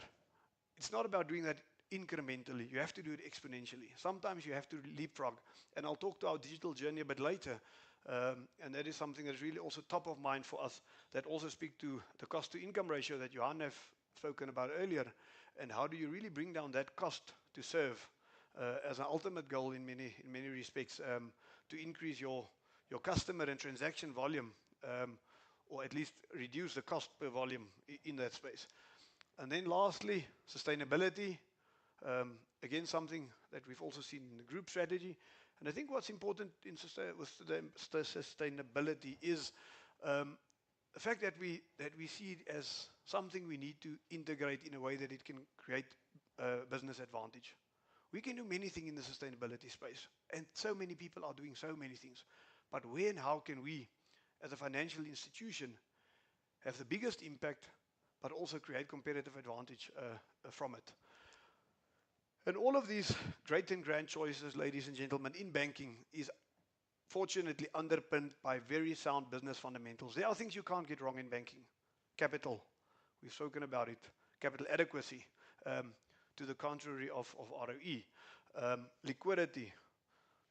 it's not about doing that incrementally. You have to do it exponentially. Sometimes you have to leapfrog. And I'll talk to our digital journey a bit later. And that is something that's really also top of mind for us, that also speak to the cost to income ratio that Johan have spoken about earlier. And how do you really bring down that cost to serve as an ultimate goal in many respects, to increase your customer and transaction volume, or at least reduce the cost per volume in that space. And then lastly, sustainability. Again, something that we've also seen in the group strategy. And I think what's important with sustainability is the fact that we see it as something we need to integrate in a way that it can create business advantage. We can do many things in the sustainability space, and so many people are doing so many things. But where and how can we, as a financial institution, have the biggest impact, but also create competitive advantage from it? And all of these great and grand choices, ladies and gentlemen, in banking is fortunately underpinned by very sound business fundamentals. There are things you can't get wrong in banking. Capital, we've spoken about it. Capital adequacy, to the contrary of ROE. Liquidity,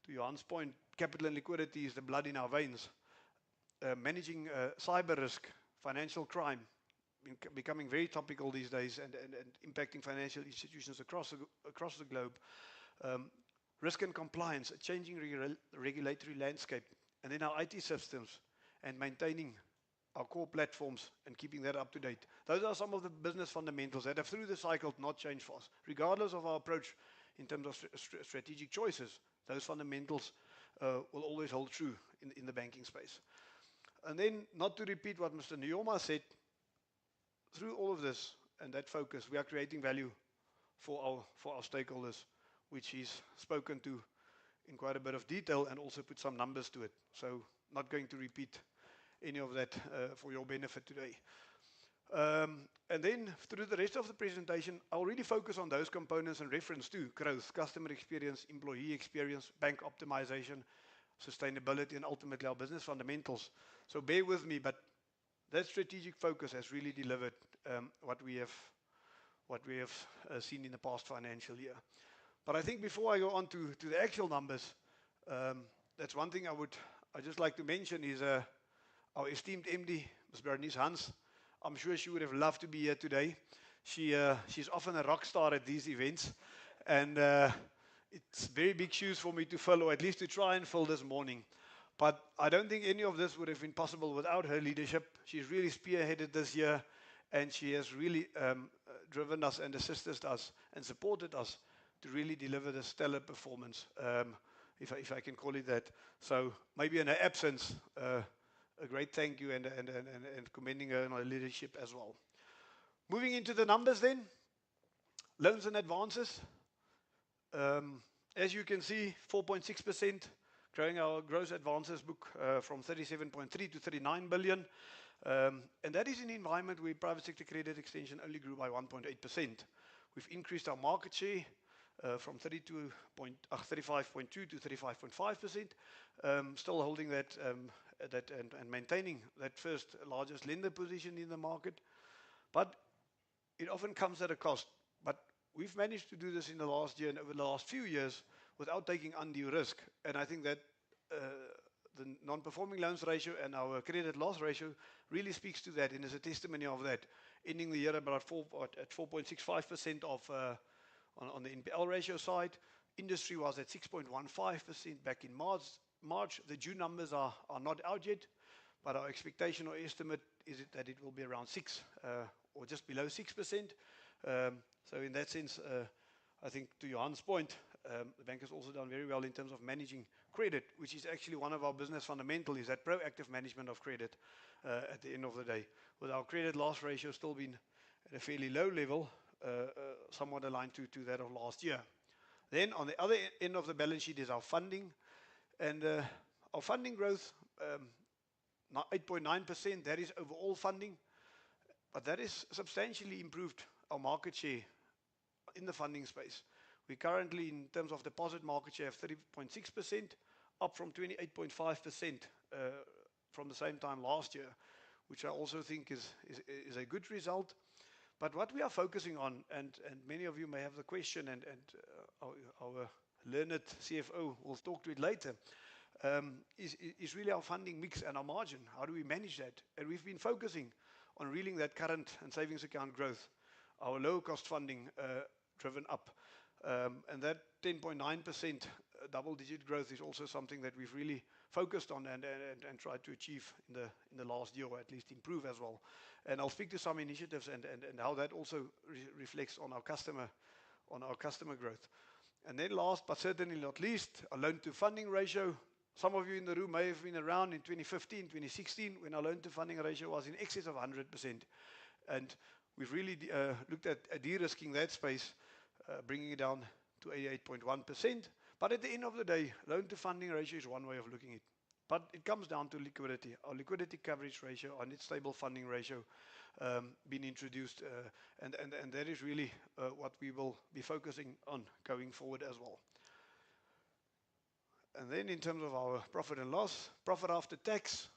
to Johan's point, capital and liquidity is the blood in our veins. Managing cyber risk, financial crime, becoming very topical these days and impacting financial institutions across the globe. Risk and compliance, a changing regulatory landscape, and then our IT systems and maintaining our core platforms and keeping that up to date. Those are some of the business fundamentals that have through the cycle not changed for us. Regardless of our approach in terms of strategic choices, those fundamentals will always hold true in the banking space. And then, not to repeat what Mr. Nyoma said, through all of this and that focus, we are creating value for our stakeholders, which he's spoken to in quite a bit of detail and also put some numbers to it. So not going to repeat any of that for your benefit today. And then through the rest of the presentation, I'll really focus on those components and reference to growth, customer experience, employee experience, bank optimization, sustainability, and ultimately our business fundamentals. So bear with me, but that strategic focus has really delivered what we have seen in the past financial year. But I think before I go on to the actual numbers, that's one thing I just like to mention is our esteemed MD, Ms. Bernice Hans. I'm sure she would have loved to be here today. She's often a rock star at these events, and it's very big shoes for me to fill, or at least to try and fill this morning. But I don't think any of this would have been possible without her leadership. She's really spearheaded this year, and she has really driven us and assisted us and supported us to really deliver the stellar performance, if I can call it that. So maybe in her absence, a great thank you and commending her on her leadership as well. Moving into the numbers then, loans and advances. As you can see, 4.6%, growing our gross advances book from 37.3 to 39 billion. And that is in an environment where private sector credit extension only grew by 1.8%. We've increased our market share from 35.2 to 35.5%, still holding that and maintaining that first largest lender position in the market. But it often comes at a cost. But we've managed to do this in the last year and over the last few years without taking undue risk. And I think that the non-performing loans ratio and our credit loss ratio really speaks to that and is a testimony of that. Ending the year about at 4.65% on the NPL ratio side. Industry was at 6.15% back in March. The June numbers are not out yet, but our expectation or estimate is that it will be around 6 or just below 6%. So in that sense, I think to Johan's point, the bank has also done very well in terms of managing credit, which is actually one of our business fundamentals, is that proactive management of credit at the end of the day. With our credit loss ratio still being at a fairly low level, somewhat aligned to that of last year. Then on the other end of the balance sheet is our funding. And our funding growth, 8.9%, that is overall funding. But that is substantially improved our market share in the funding space. We currently, in terms of deposit market share, have 30.6%, up from 28.5% from the same time last year, which I also think is a good result. But what we are focusing on, and many of you may have the question, and our learned CFO will talk to it later, is really our funding mix and our margin. How do we manage that? And we've been focusing on reeling that current and savings account growth, our low-cost funding driven up. And that 10.9% double-digit growth is also something that we've really focused on and tried to achieve in the last year, or at least improve as well. And I'll speak to some initiatives and how that also reflects on our customer growth. And then last but certainly not least, our loan-to-funding ratio. Some of you in the room may have been around in 2015, 2016, when our loan-to-funding ratio was in excess of 100%. And we've really looked at de-risking that space, bringing it down to 88.1%. But at the end of the day, loan-to-funding ratio is one way of looking at it. But it comes down to liquidity. Our liquidity coverage ratio, our net stable funding ratio, being introduced. And that is really what we will be focusing on going forward as well. And then in terms of our profit and loss, profit after tax,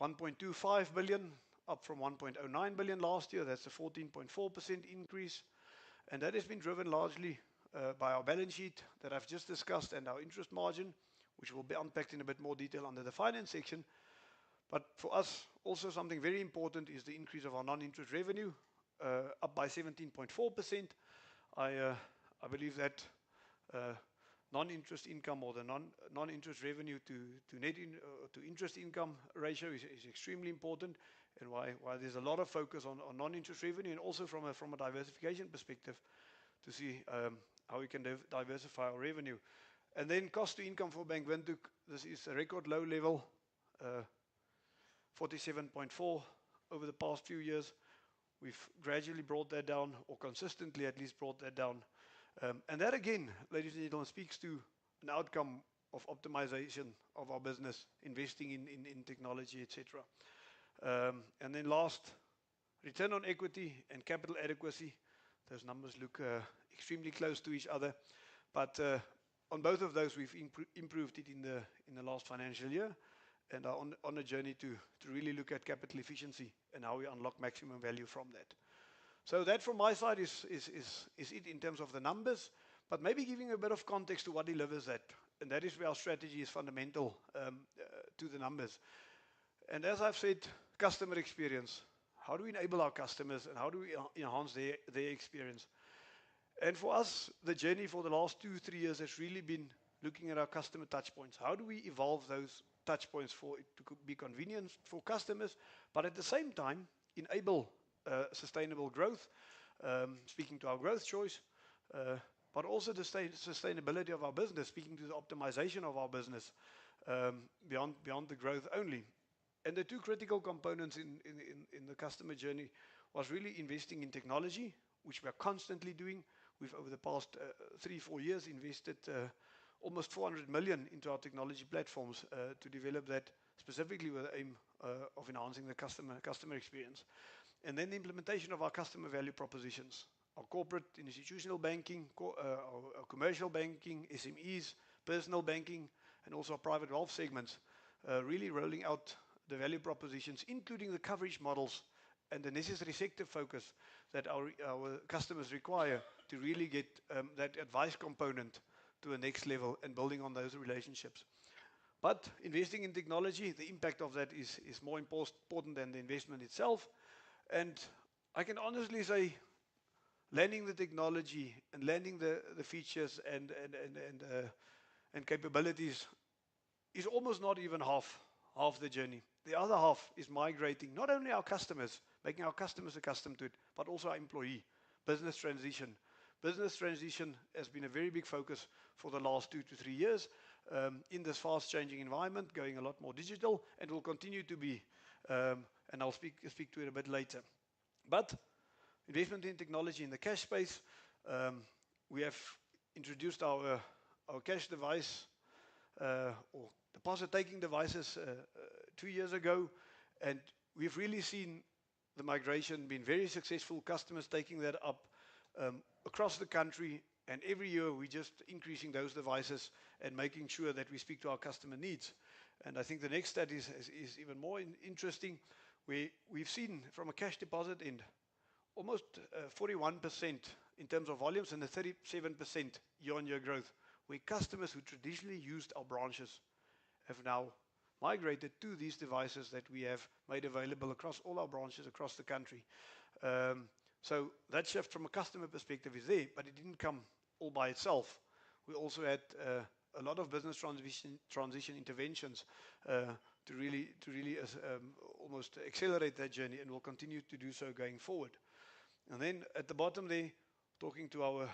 1.25 billion, up from 1.09 billion last year. That's a 14.4% increase. And that has been driven largely by our balance sheet that I've just discussed and our interest margin, which will be unpacked in a bit more detail under the finance section. But for us, also something very important is the increase of our non-interest revenue, up by 17.4%. I believe that non-interest income, or the non-interest revenue to interest income ratio is extremely important, and why there's a lot of focus on non-interest revenue, and also from a diversification perspective to see how we can diversify our revenue. And then cost to income for Bank Windhoek, this is a record low level, 47.4 over the past few years. We've gradually brought that down, or consistently at least brought that down. And that again, ladies and gentlemen, speaks to an outcome of optimization of our business, investing in technology, etc. And then last, return on equity and capital adequacy. Those numbers look extremely close to each other, but on both of those we've improved it in the last financial year, and are on a journey to really look at capital efficiency and how we unlock maximum value from that. So that from my side is it in terms of the numbers, but maybe giving a bit of context to what delivers that. And that is where our strategy is fundamental to the numbers. And as I've said, customer experience. How do we enable our customers and how do we enhance their experience? And for us, the journey for the last 2-3 years has really been looking at our customer touch points. How do we evolve those touch points for it to be convenient for customers, but at the same time, enable sustainable growth, speaking to our growth choice, but also the sustainability of our business, speaking to the optimization of our business beyond the growth only. And the two critical components in the customer journey was really investing in technology, which we are constantly doing. We've, over the past 3-4 years, invested almost 400 million into our technology platforms to develop that specifically with the aim of enhancing the customer experience. And then the implementation of our customer value propositions, our corporate institutional banking, our commercial banking, SMEs, personal banking, and also our private wealth segments, really rolling out the value propositions, including the coverage models and the necessary sector focus that our customers require to really get that advice component to a next level and building on those relationships. But investing in technology, the impact of that is more important than the investment itself. And I can honestly say, landing the technology and landing the features and capabilities is almost not even half the journey. The other half is migrating not only our customers, making our customers accustomed to it, but also our employee. Business transition. Business transition has been a very big focus for the last 2 to 3 years in this fast-changing environment, going a lot more digital, and will continue to be. And I'll speak to it a bit later. But investment in technology in the cash space, we have introduced our cash device or deposit-taking devices 2 years ago, and we've really seen the migration being very successful, customers taking that up across the country, and every year we're just increasing those devices and making sure that we speak to our customer needs. And I think the next study is even more interesting. We've seen from a cash deposit end almost 41% in terms of volumes and a 37% year-on-year growth, where customers who traditionally used our branches have now migrated to these devices that we have made available across all our branches across the country. So that shift from a customer perspective is there, but it didn't come all by itself. We also had a lot of business transition interventions to really almost accelerate that journey, and will continue to do so going forward. And then at the bottom there, talking to our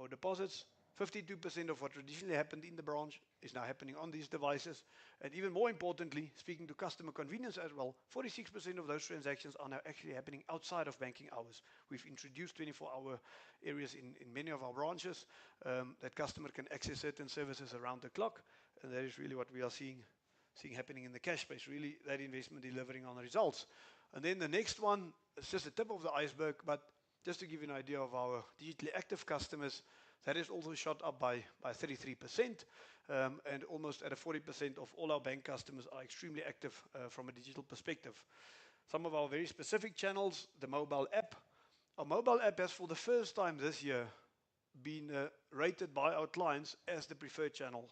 deposits, 52% of what traditionally happened in the branch is now happening on these devices. And even more importantly, speaking to customer convenience as well, 46% of those transactions are now actually happening outside of banking hours. We've introduced 24-hour areas in many of our branches that customer can access certain services around the clock. And that is really what we are seeing happening in the cash space, really that investment delivering on the results. And then the next one, it's just the tip of the iceberg, but just to give you an idea of our digitally active customers, that is also shot up by 33%, and almost at a 40% of all our bank customers are extremely active from a digital perspective. Some of our very specific channels, the mobile app. Our mobile app has for the first time this year been rated by our clients as the preferred channel.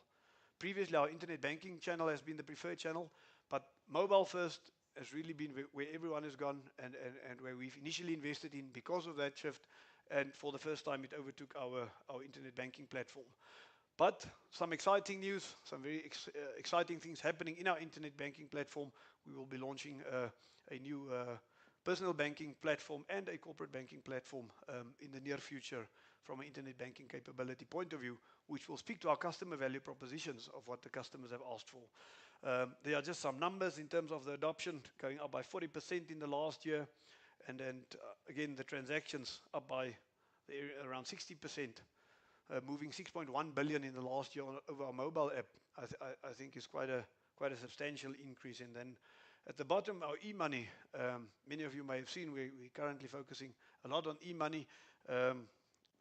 Previously, our internet banking channel has been the preferred channel, but mobile first has really been where everyone has gone and where we've initially invested in because of that shift. And for the first time, it overtook our internet banking platform. But some exciting news, some very exciting things happening in our internet banking platform. We will be launching a new personal banking platform and a corporate banking platform in the near future from an internet banking capability point of view, which will speak to our customer value propositions of what the customers have asked for. There are just some numbers in terms of the adoption, going up by 40% in the last year. And then again, the transactions up by around 60%, moving 6.1 billion in the last year over our mobile app. I think is quite a substantial increase. And then at the bottom, our e-money. Many of you may have seen we're currently focusing a lot on e-money, the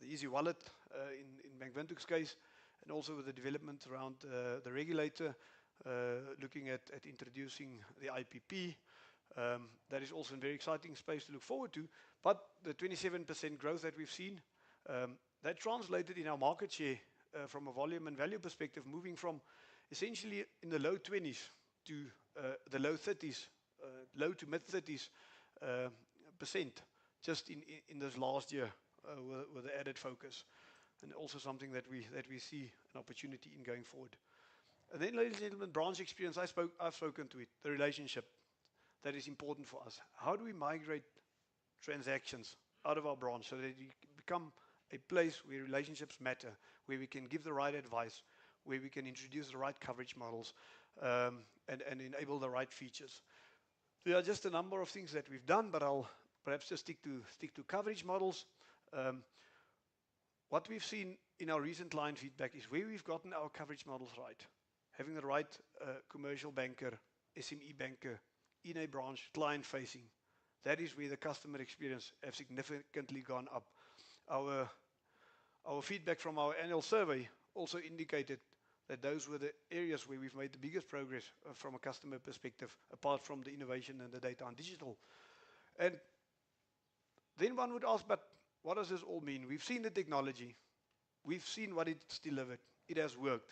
easy wallet in Bank Windhoek's case, and also with the development around the regulator looking at introducing the IPP. That is also a very exciting space to look forward to. But the 27% growth that we've seen, that translated in our market share from a volume and value perspective, moving from essentially in the low 20s to the low 30s, low to mid 30s percent, just in this last year with the added focus, and also something that we see an opportunity in going forward. And then, ladies and gentlemen, branch experience. I've spoken to it. The relationship that is important for us. How do we migrate transactions out of our branch so that you become a place where relationships matter, where we can give the right advice, where we can introduce the right coverage models, and enable the right features. There are just a number of things that we've done, but I'll perhaps just stick to coverage models. What we've seen in our recent client feedback is where we've gotten our coverage models right, having the right commercial banker, SME banker in a branch, client-facing. That is where the customer experience has significantly gone up. Our feedback from our annual survey also indicated that those were the areas where we've made the biggest progress from a customer perspective, apart from the innovation and the data and digital. And then one would ask, but what does this all mean? We've seen the technology. We've seen what it's delivered. It has worked.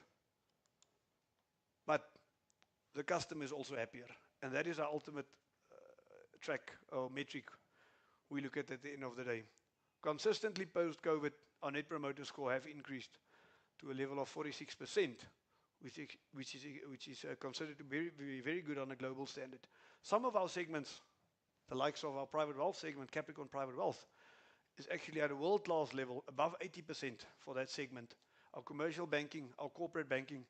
But the customer is also happier. And that is our ultimate track or metric we look at the end of the day. Consistently post-COVID, our net promoter score have increased to a level of 46%, which is considered to be very good on a global standard. Some of our segments, the likes of our private wealth segment, Capricorn Private Wealth, is actually at a world-class level, above 80% for that segment. Our commercial banking, our corporate banking,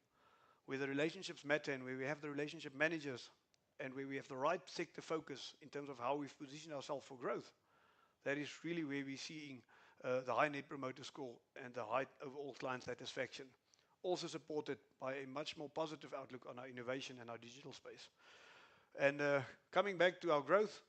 where the relationships matter and where we have the relationship managers and where we have the right sector focus in terms of how we've positioned ourselves for growth, that is really where we're seeing the high net promoter score and the high overall client satisfaction. Also supported by a much more positive outlook on our innovation and our digital space. And coming back to our growth,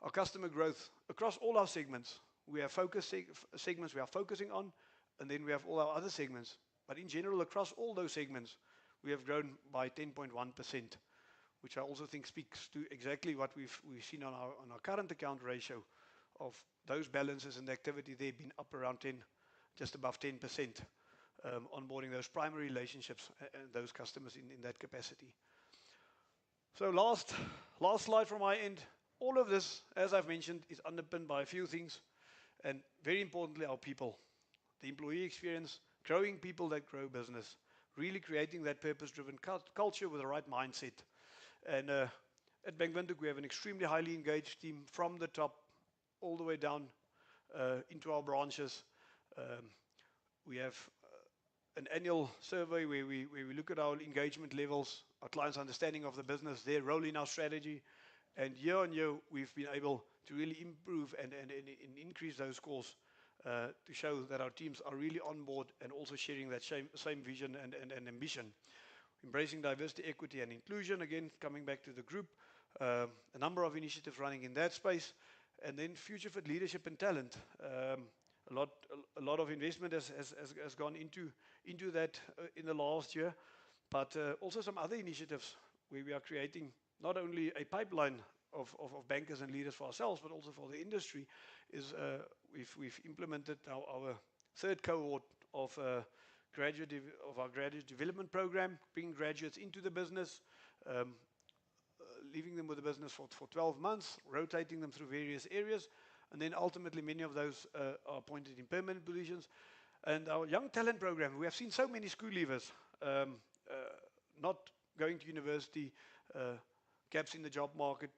our customer growth across all our segments, we have focus segments we are focusing on, and then we have all our other segments. But in general, across all those segments, we have grown by 10.1%, which I also think speaks to exactly what we've seen on our current account ratio of those balances and activity. They've been up around 10, just above 10%, onboarding those primary relationships and those customers in that capacity. So last slide from my end. All of this, as I've mentioned, is underpinned by a few things, and very importantly, our people. The employee experience, growing people that grow business, really creating that purpose-driven culture with the right mindset. And at Bank Windhoek, we have an extremely highly engaged team from the top all the way down into our branches. We have an annual survey where we look at our engagement levels, our clients' understanding of the business, their role in our strategy. And year on year, we've been able to really improve and increase those scores to show that our teams are really on board and also sharing that same vision and ambition. Embracing diversity, equity, and inclusion, again, coming back to the group, a number of initiatives running in that space. And then future fit leadership and talent. A lot of investment has gone into that in the last year, but also some other initiatives where we are creating not only a pipeline of bankers and leaders for ourselves, but also for the industry. Is we've implemented our third cohort of our graduate development program, bringing graduates into the business, leaving them with the business for 12 months, rotating them through various areas, and then ultimately many of those are appointed in permanent positions. And our young talent program, we have seen so many school leavers not going to university, gaps in the job market.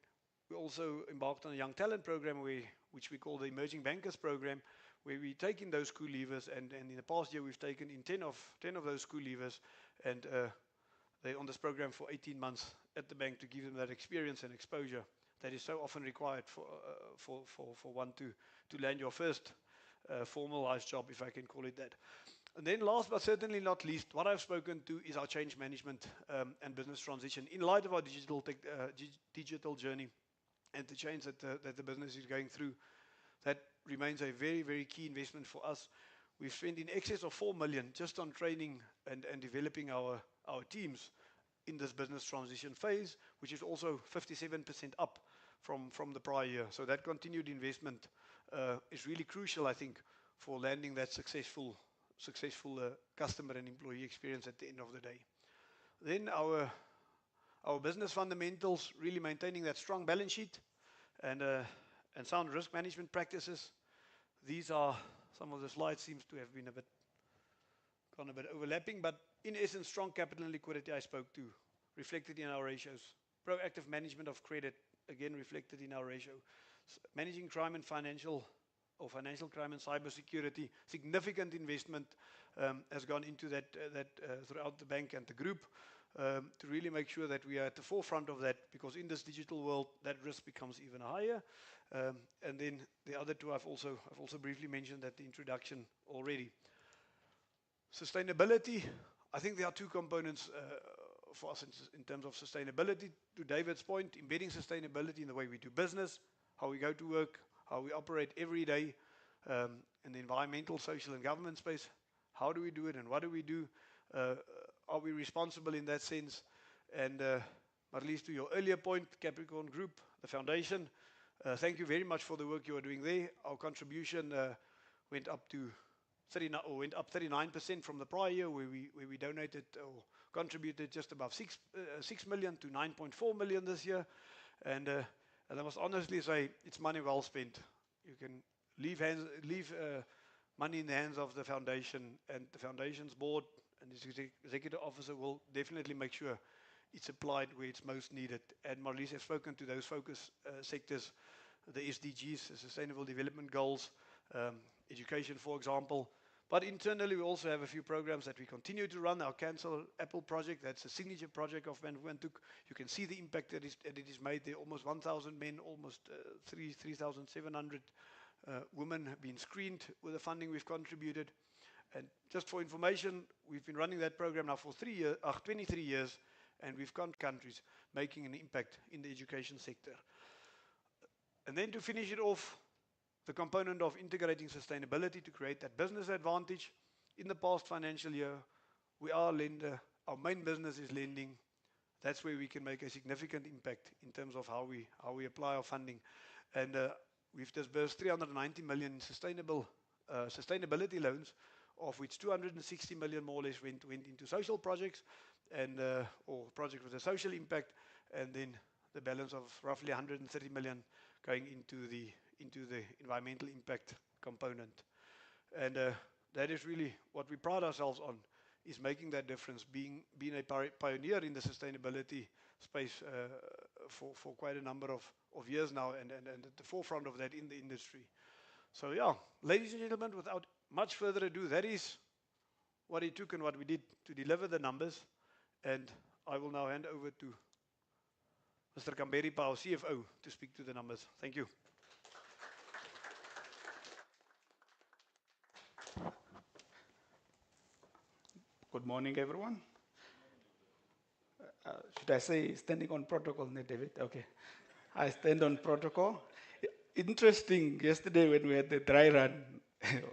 We also embarked on a young talent program which we call the Emerging Bankers Program, where we take in those school leavers, and in the past year we've taken in 10 of those school leavers, and they're on this program for 18 months at the bank to give them that experience and exposure that is so often required for one to land your first formalized job, if I can call it that. And then last but certainly not least, what I've spoken to is our change management and business transition in light of our digital journey and the change that the business is going through. That remains a very, very key investment for us. We've spent in excess of 4 million just on training and developing our teams in this business transition phase, which is also 57% up from the prior year. So that continued investment is really crucial, I think, for landing that successful successful customer and employee experience at the end of the day. Then our business fundamentals, really maintaining that strong balance sheet and sound risk management practices. These are some of the slides seems to have been gone a bit overlapping, but in essence, strong capital and liquidity I spoke to, reflected in our ratios. Proactive management of credit, again reflected in our ratio. Managing crime and financial crime and cybersecurity, significant investment has gone into that throughout the bank and the group to really make sure that we are at the forefront of that, because in this digital world, that risk becomes even higher. And then the other two I've also briefly mentioned at the introduction already. Sustainability, I think there are two components for us in terms of sustainability. To David's point, embedding sustainability in the way we do business, how we go to work, how we operate every day in the environmental, social, and government space. How do we do it and what do we do? Are we responsible in that sense? And at least to your earlier point, Capricorn Group, the foundation, thank you very much for the work you are doing there. Our contribution went up 39% from the prior year, where we donated or contributed just above 6 million to 9.4 million this year. And I must honestly say, it's money well spent. You can leave money in the hands of the foundation, and the foundation's board and its executive officer will definitely make sure it's applied where it's most needed. And Marlies has spoken to those focus sectors, the SDGs, the Sustainable Development Goals, education, for example. But internally, we also have a few programs that we continue to run. Our Cancel Apple project, that's a signature project of Van Windhoek. You can see the impact that it is made there. Almost 1,000 men, almost 3,700 women have been screened with the funding we've contributed. And just for information, we've been running that program now for 23 years, and we've gone to countries making an impact in the education sector. And then to finish it off, the component of integrating sustainability to create that business advantage. In the past financial year, we are a lender. Our main business is lending. That's where we can make a significant impact in terms of how we apply our funding. And we've disbursed 390 million in sustainability loans, of which 260 million more or less went into social projects and or projects with a social impact, and then the balance of roughly 130 million going into the environmental impact component. And that is really what we pride ourselves on, is making that difference, being a pioneer in the sustainability space for quite a number of years now, and at the forefront of that in the industry. So yeah, ladies and gentlemen, without much further ado, that is what it took and what we did to deliver the numbers. And I will now hand over to Mr. Kamberipa, our CFO, to speak to the numbers. Thank you. Good morning, everyone. Should I say standing on protocol, David? Okay. I stand on protocol. Interesting, yesterday when we had the dry run,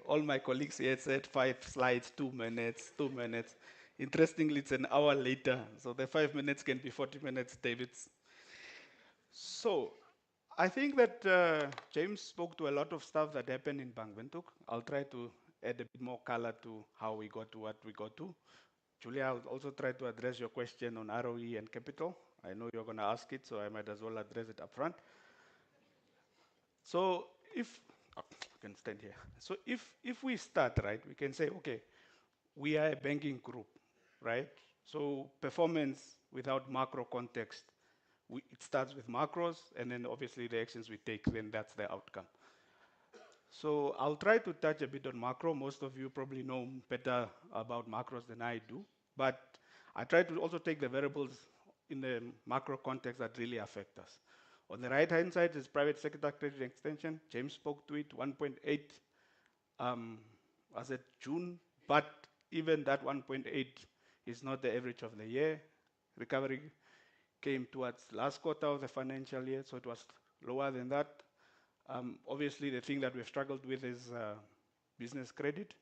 all my colleagues here said 5 slides, 2 minutes, 2 minutes. Interestingly, it's an hour later, so the 5 minutes can be 40 minutes, David's. So, I think that James spoke to a lot of stuff that happened in Bank Windhoek. I'll try to add a bit more color to how we got to what we got to. Julia, I'll also try to address your question on ROE and capital. I know you're going to ask it, so I might as well address it up front. So I can stand here. So if we start, right, we can say, okay, we are a banking group, right? So performance without macro context, it starts with macros, and then obviously the actions we take, then that's the outcome. So I'll try to touch a bit on macro. Most of you probably know better about macros than I do, but I try to also take the variables in the macro context that really affect us. On the right-hand side is private sector credit extension. James spoke to it, 1.8 as at June, but even that 1.8 is not the average of the year. Recovery came towards last quarter of the financial year, so it was lower than that. Obviously, the thing that we've struggled with is business credit.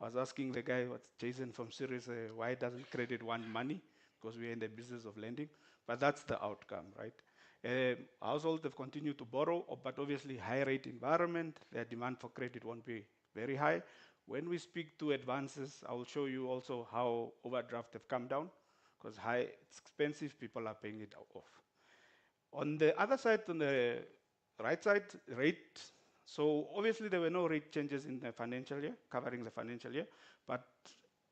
I was asking the guy, what's Jason from Series, why doesn't credit want money? Because we're in the business of lending. But that's the outcome, right? Households have continued to borrow, but obviously high rate environment, their demand for credit won't be very high. When we speak to advances, I will show you also how overdraft have come down, because it's expensive, people are paying it off. On the other side, on the right side, rate. So obviously there were no rate changes in the financial year, covering the financial year, but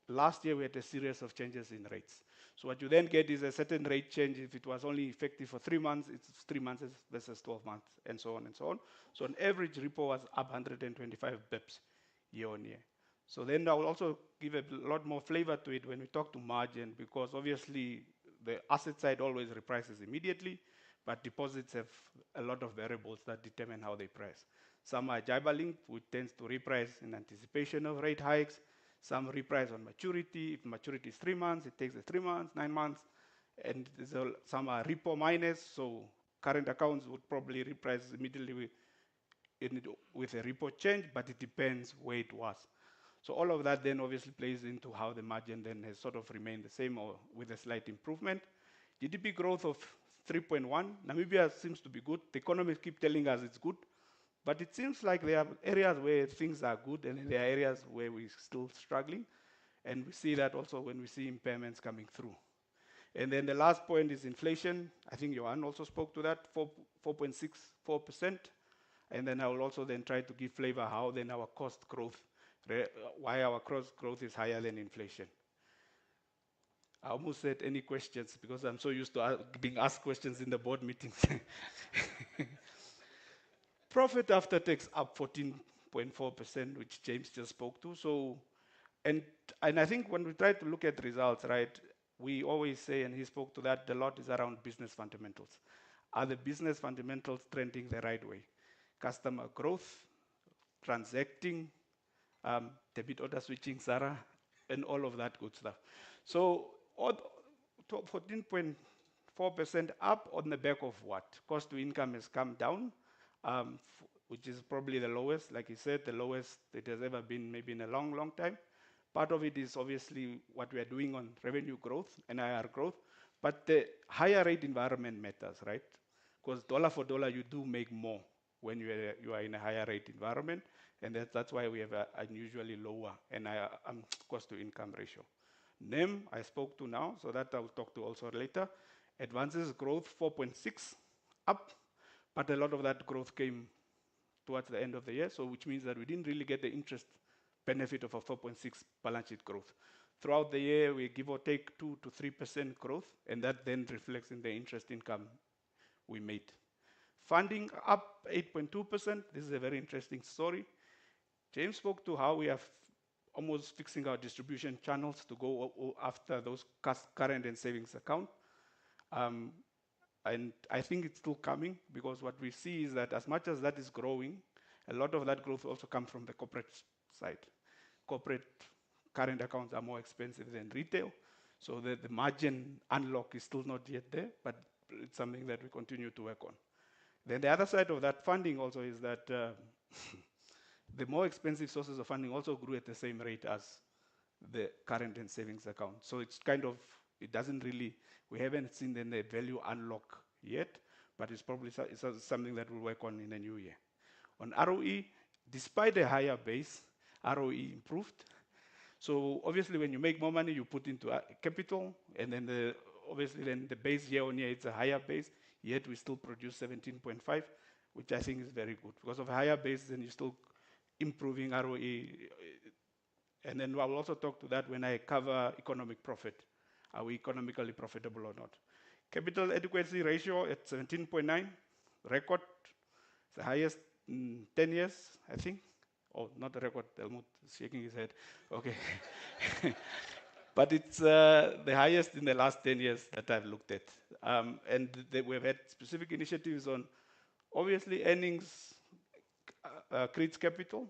last year we had a series of changes in rates. So what you then get is a certain rate change. If it was only effective for 3 months, it's 3 months versus 12 months, and so on and so on. So on average, repo was up 125 bips year on year. So then I will also give a lot more flavor to it when we talk to margin, because obviously the asset side always reprices immediately, but deposits have a lot of variables that determine how they price. Some are JIBAR linked, which tends to reprice in anticipation of rate hikes. Some reprice on maturity. If maturity is 3 months, it takes the 3 months, 9 months. And some are repo minus, so current accounts would probably reprice immediately with a repo change, but it depends where it was. So all of that then obviously plays into how the margin then has sort of remained the same or with a slight improvement. GDP growth of 3.1. Namibia seems to be good. The economists keep telling us it's good, but it seems like there are areas where things are good and there are areas where we're still struggling. And we see that also when we see impairments coming through. And then the last point is inflation. I think Johan also spoke to that, 4.64%. And then I will also then try to give flavor how then our cost growth, why our cost growth is higher than inflation. I almost said any questions because I'm so used to being asked questions in the board meetings. Profit after tax up 14.4%, which James just spoke to. So, and I think when we try to look at results, right, we always say, and he spoke to that, a lot is around business fundamentals. Are the business fundamentals trending the right way? Customer growth, transacting, debit order switching, Sarah, and all of that good stuff. So 14.4% up on the back of what? Cost to income has come down, which is probably the lowest, like he said, the lowest it has ever been maybe in a long, long time. Part of it is obviously what we are doing on revenue growth and IR growth, but the higher rate environment matters, right? Because dollar for dollar, you do make more when you are in a higher rate environment, and that's why we have an unusually lower cost to income ratio. NIM, I spoke to now, so that I will talk to also later. Advances growth 4.6 up, but a lot of that growth came towards the end of the year, so which means that we didn't really get the interest benefit of a 4.6 balance sheet growth. Throughout the year, we give or take 2 to 3% growth, and that then reflects in the interest income we made. Funding up 8.2%. This is a very interesting story. James spoke to how we are almost fixing our distribution channels to go after those current and savings account. And I think it's still coming because what we see is that as much as that is growing, a lot of that growth also comes from the corporate side. Corporate current accounts are more expensive than retail, so the margin unlock is still not yet there, but it's something that we continue to work on. Then the other side of that funding also is that the more expensive sources of funding also grew at the same rate as the current and savings account. So it's kind of, it doesn't really, we haven't seen the value unlock yet, but it's probably something that we'll work on in the new year. On ROE, despite a higher base, ROE improved. So obviously when you make more money, you put into capital, and then obviously then the base year on year, it's a higher base, yet we still produce 17.5, which I think is very good. Because of a higher base, then you're still improving ROE. And then I will also talk to that when I cover economic profit. Are we economically profitable or not? Capital adequacy ratio at 17.9, record, the highest in 10 years, I think. Oh, not the record, Helmut is shaking his head. Okay. But it's the highest in the last 10 years that I've looked at. And we've had specific initiatives on, obviously, earnings creates capital,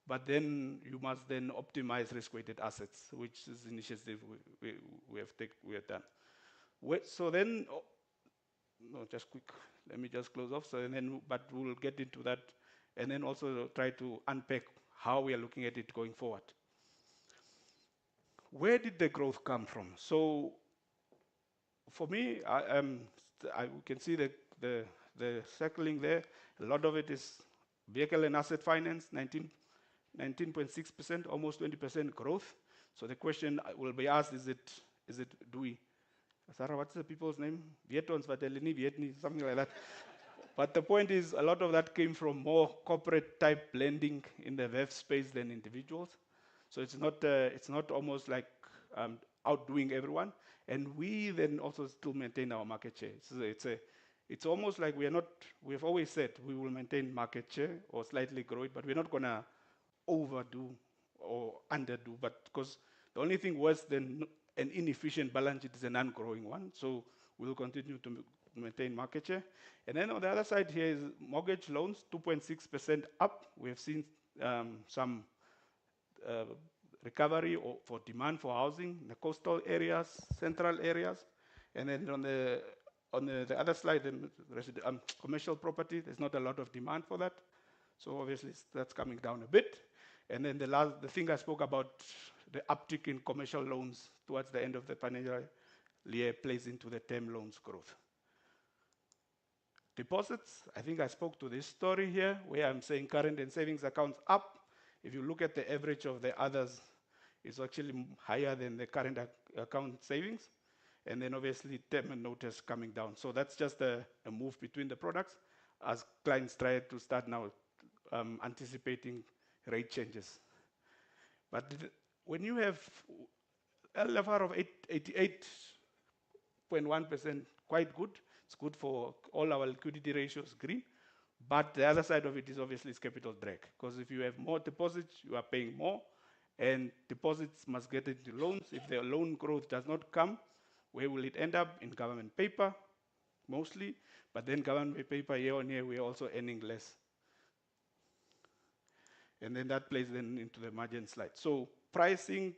but then you must then optimize risk-weighted assets, which is initiative we have done. So then, no, just quick, let me just close off. So then, but we'll get into that, and then also try to unpack how we are looking at it going forward. Where did the growth come from? So, for me, we can see the circling there. A lot of it is vehicle and asset finance, 19 19.6%, almost 20% growth. So the question will be asked, is it do we? Sarah, what's the people's name? Vietons, Vatelini, Vietnamese, something like that. But the point is, a lot of that came from more corporate type blending in the VEF space than individuals. So it's not almost like outdoing everyone. And we then also still maintain our market share. So it's almost like we've always said we will maintain market share or slightly grow it, but we're not gonna overdo or underdo. But because the only thing worse than an inefficient balance sheet is an ungrowing one. So we'll continue to maintain market share. And then on the other side here is mortgage loans, 2.6% up. We have seen some recovery for demand for housing in the coastal areas, central areas. And then on the other slide, commercial property, there's not a lot of demand for that. So obviously that's coming down a bit. And then the thing I spoke about, the uptick in commercial loans towards the end of the financial year plays into the term loans growth. Deposits, I think I spoke to this story here, where I'm saying current and savings accounts up. If you look at the average of the others, it's actually higher than the current account savings. And then obviously term and notice coming down. So that's just a move between the products as clients try to start now anticipating rate changes. But when you have LFR of 88.1%, quite good. It's good for all our liquidity ratios green. But the other side of it is obviously capital drag. Because if you have more deposits, you are paying more. And deposits must get into loans. If the loan growth does not come, where will it end up? In government paper, mostly. But then government paper year on year, we are also earning less. And then that plays then into the margin slide. So pricing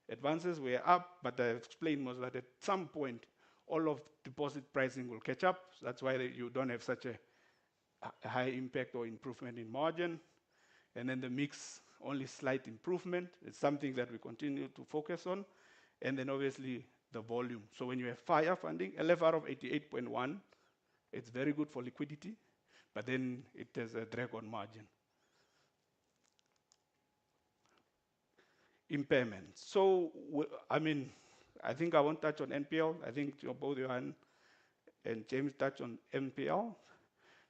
advances were up, but I explained was that at some point, all of deposit pricing will catch up. So that's why you don't have such a high impact or improvement in margin. And then the mix, only slight improvement. It's something that we continue to focus on. And then obviously the volume. So when you have fire funding, LFR of 88.1, it's very good for liquidity, but then it has a drag on margin. Impairment. So, I think I won't touch on NPL. I think both Johan and James touched on NPL.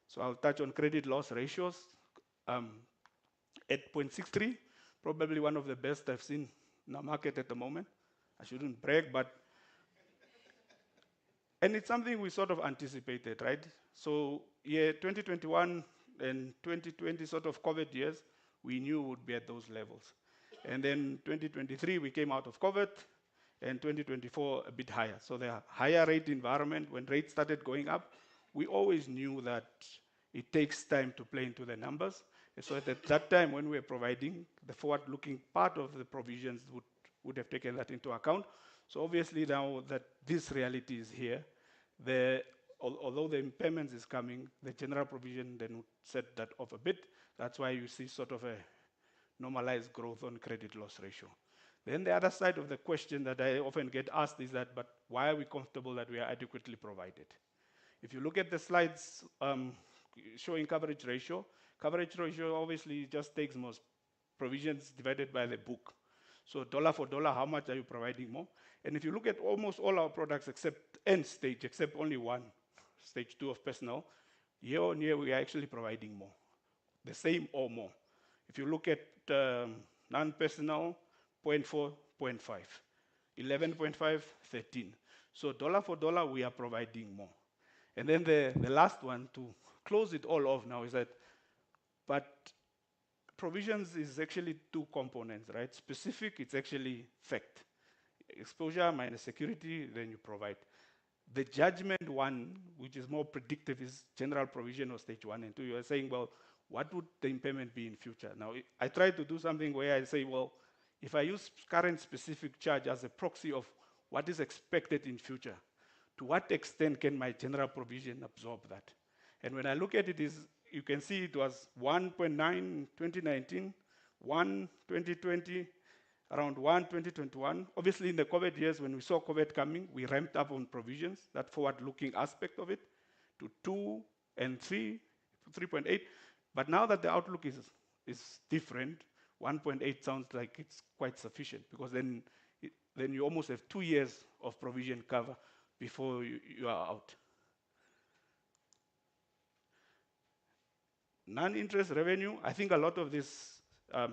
So I'll touch on credit loss ratios. 8.63, probably one of the best I've seen in the market at the moment. I shouldn't brag, and it's something we sort of anticipated, right? So 2021 and 2020 sort of COVID years, we knew would be at those levels. And then 2023, we came out of COVID, and 2024, a bit higher. So the higher rate environment, when rates started going up, we always knew that it takes time to play into the numbers. And so at that time, when we were providing, the forward-looking part of the provisions would have taken that into account. So obviously now that this reality is here, although the impairments is coming, the general provision then would set that off a bit. That's why you see sort of a normalized growth on credit loss ratio. Then the other side of the question that I often get asked is that, but why are we comfortable that we are adequately provided? If you look at the slides showing coverage ratio obviously just takes most provisions divided by the book. So dollar for dollar, how much are you providing more? And if you look at almost all our products except end stage, except only one, stage 2 of personal, year on year we are actually providing more, the same or more. If you look at non-personal, 0.4, 0.5, 11.5, 13. So dollar for dollar, we are providing more. And then the last one to close it all off now is that, but provisions is actually two components, right? Specific, it's actually fact. Exposure minus security, then you provide. The judgment one, which is more predictive, is general provision of stage 1 and 2. You are saying, well, what would the impairment be in future? Now, I try to do something where I say, well, if I use current specific charge as a proxy of what is expected in future, to what extent can my general provision absorb that? And when I look at it, you can see it was 1.9 in 2019, 1 2020, around 1 2021. Obviously, in the COVID years, when we saw COVID coming, we ramped up on provisions, that forward-looking aspect of it, to 2 and 3, 3.8. But now that the outlook is different, 1.8 sounds like it's quite sufficient, because then you almost have 2 years of provision cover before you are out. Non-interest revenue, I think a lot of this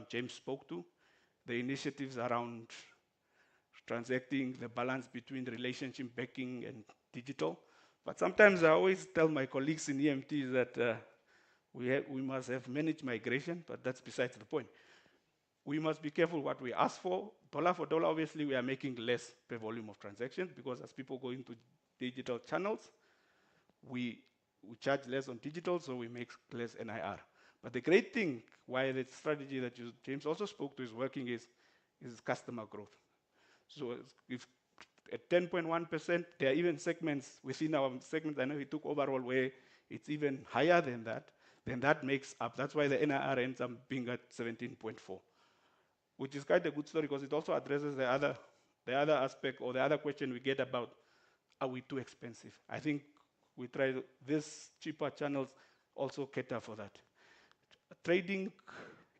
James spoke to, the initiatives around transacting, the balance between relationship banking and digital. But sometimes I always tell my colleagues in EMT that we must have managed migration, but that's besides the point. We must be careful what we ask for. Dollar for dollar, obviously, we are making less per volume of transactions, because as people go into digital channels, we charge less on digital, so we make less NIR. But the great thing, why the strategy that James also spoke to is working, is customer growth. So if at 10.1%, there are even segments within our segments, I know he took overall, where it's even higher than that, then that makes up. That's why the NIR ends up being at 17.4, which is quite a good story, because it also addresses the other aspect, or the other question we get about, are we too expensive? I think we try these cheaper channels also cater for that. Trading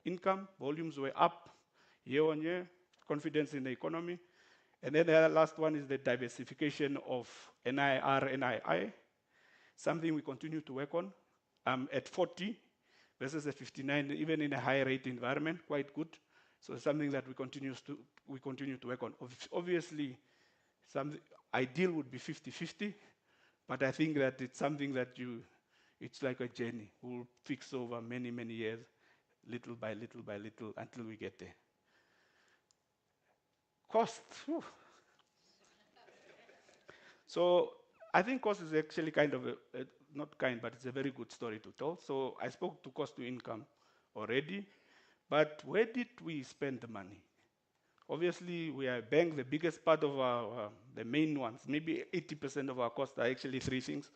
income volumes were up year on year, confidence in the economy. And then the last one is the diversification of NIR, NII, something we continue to work on. At 40 versus a 59, even in a high rate environment, quite good. So it's something that we continue to work on. Obviously, ideal would be 50-50, but I think that it's something that it's like a journey. We'll fix over many, many years, little by little by little, until we get there. Cost. Whew. So I think cost is actually kind of not kind, but it's a very good story to tell. So I spoke to cost to income already, but where did we spend the money? Obviously, we are a bank. The biggest part of the main ones, maybe 80% of our costs are actually three things: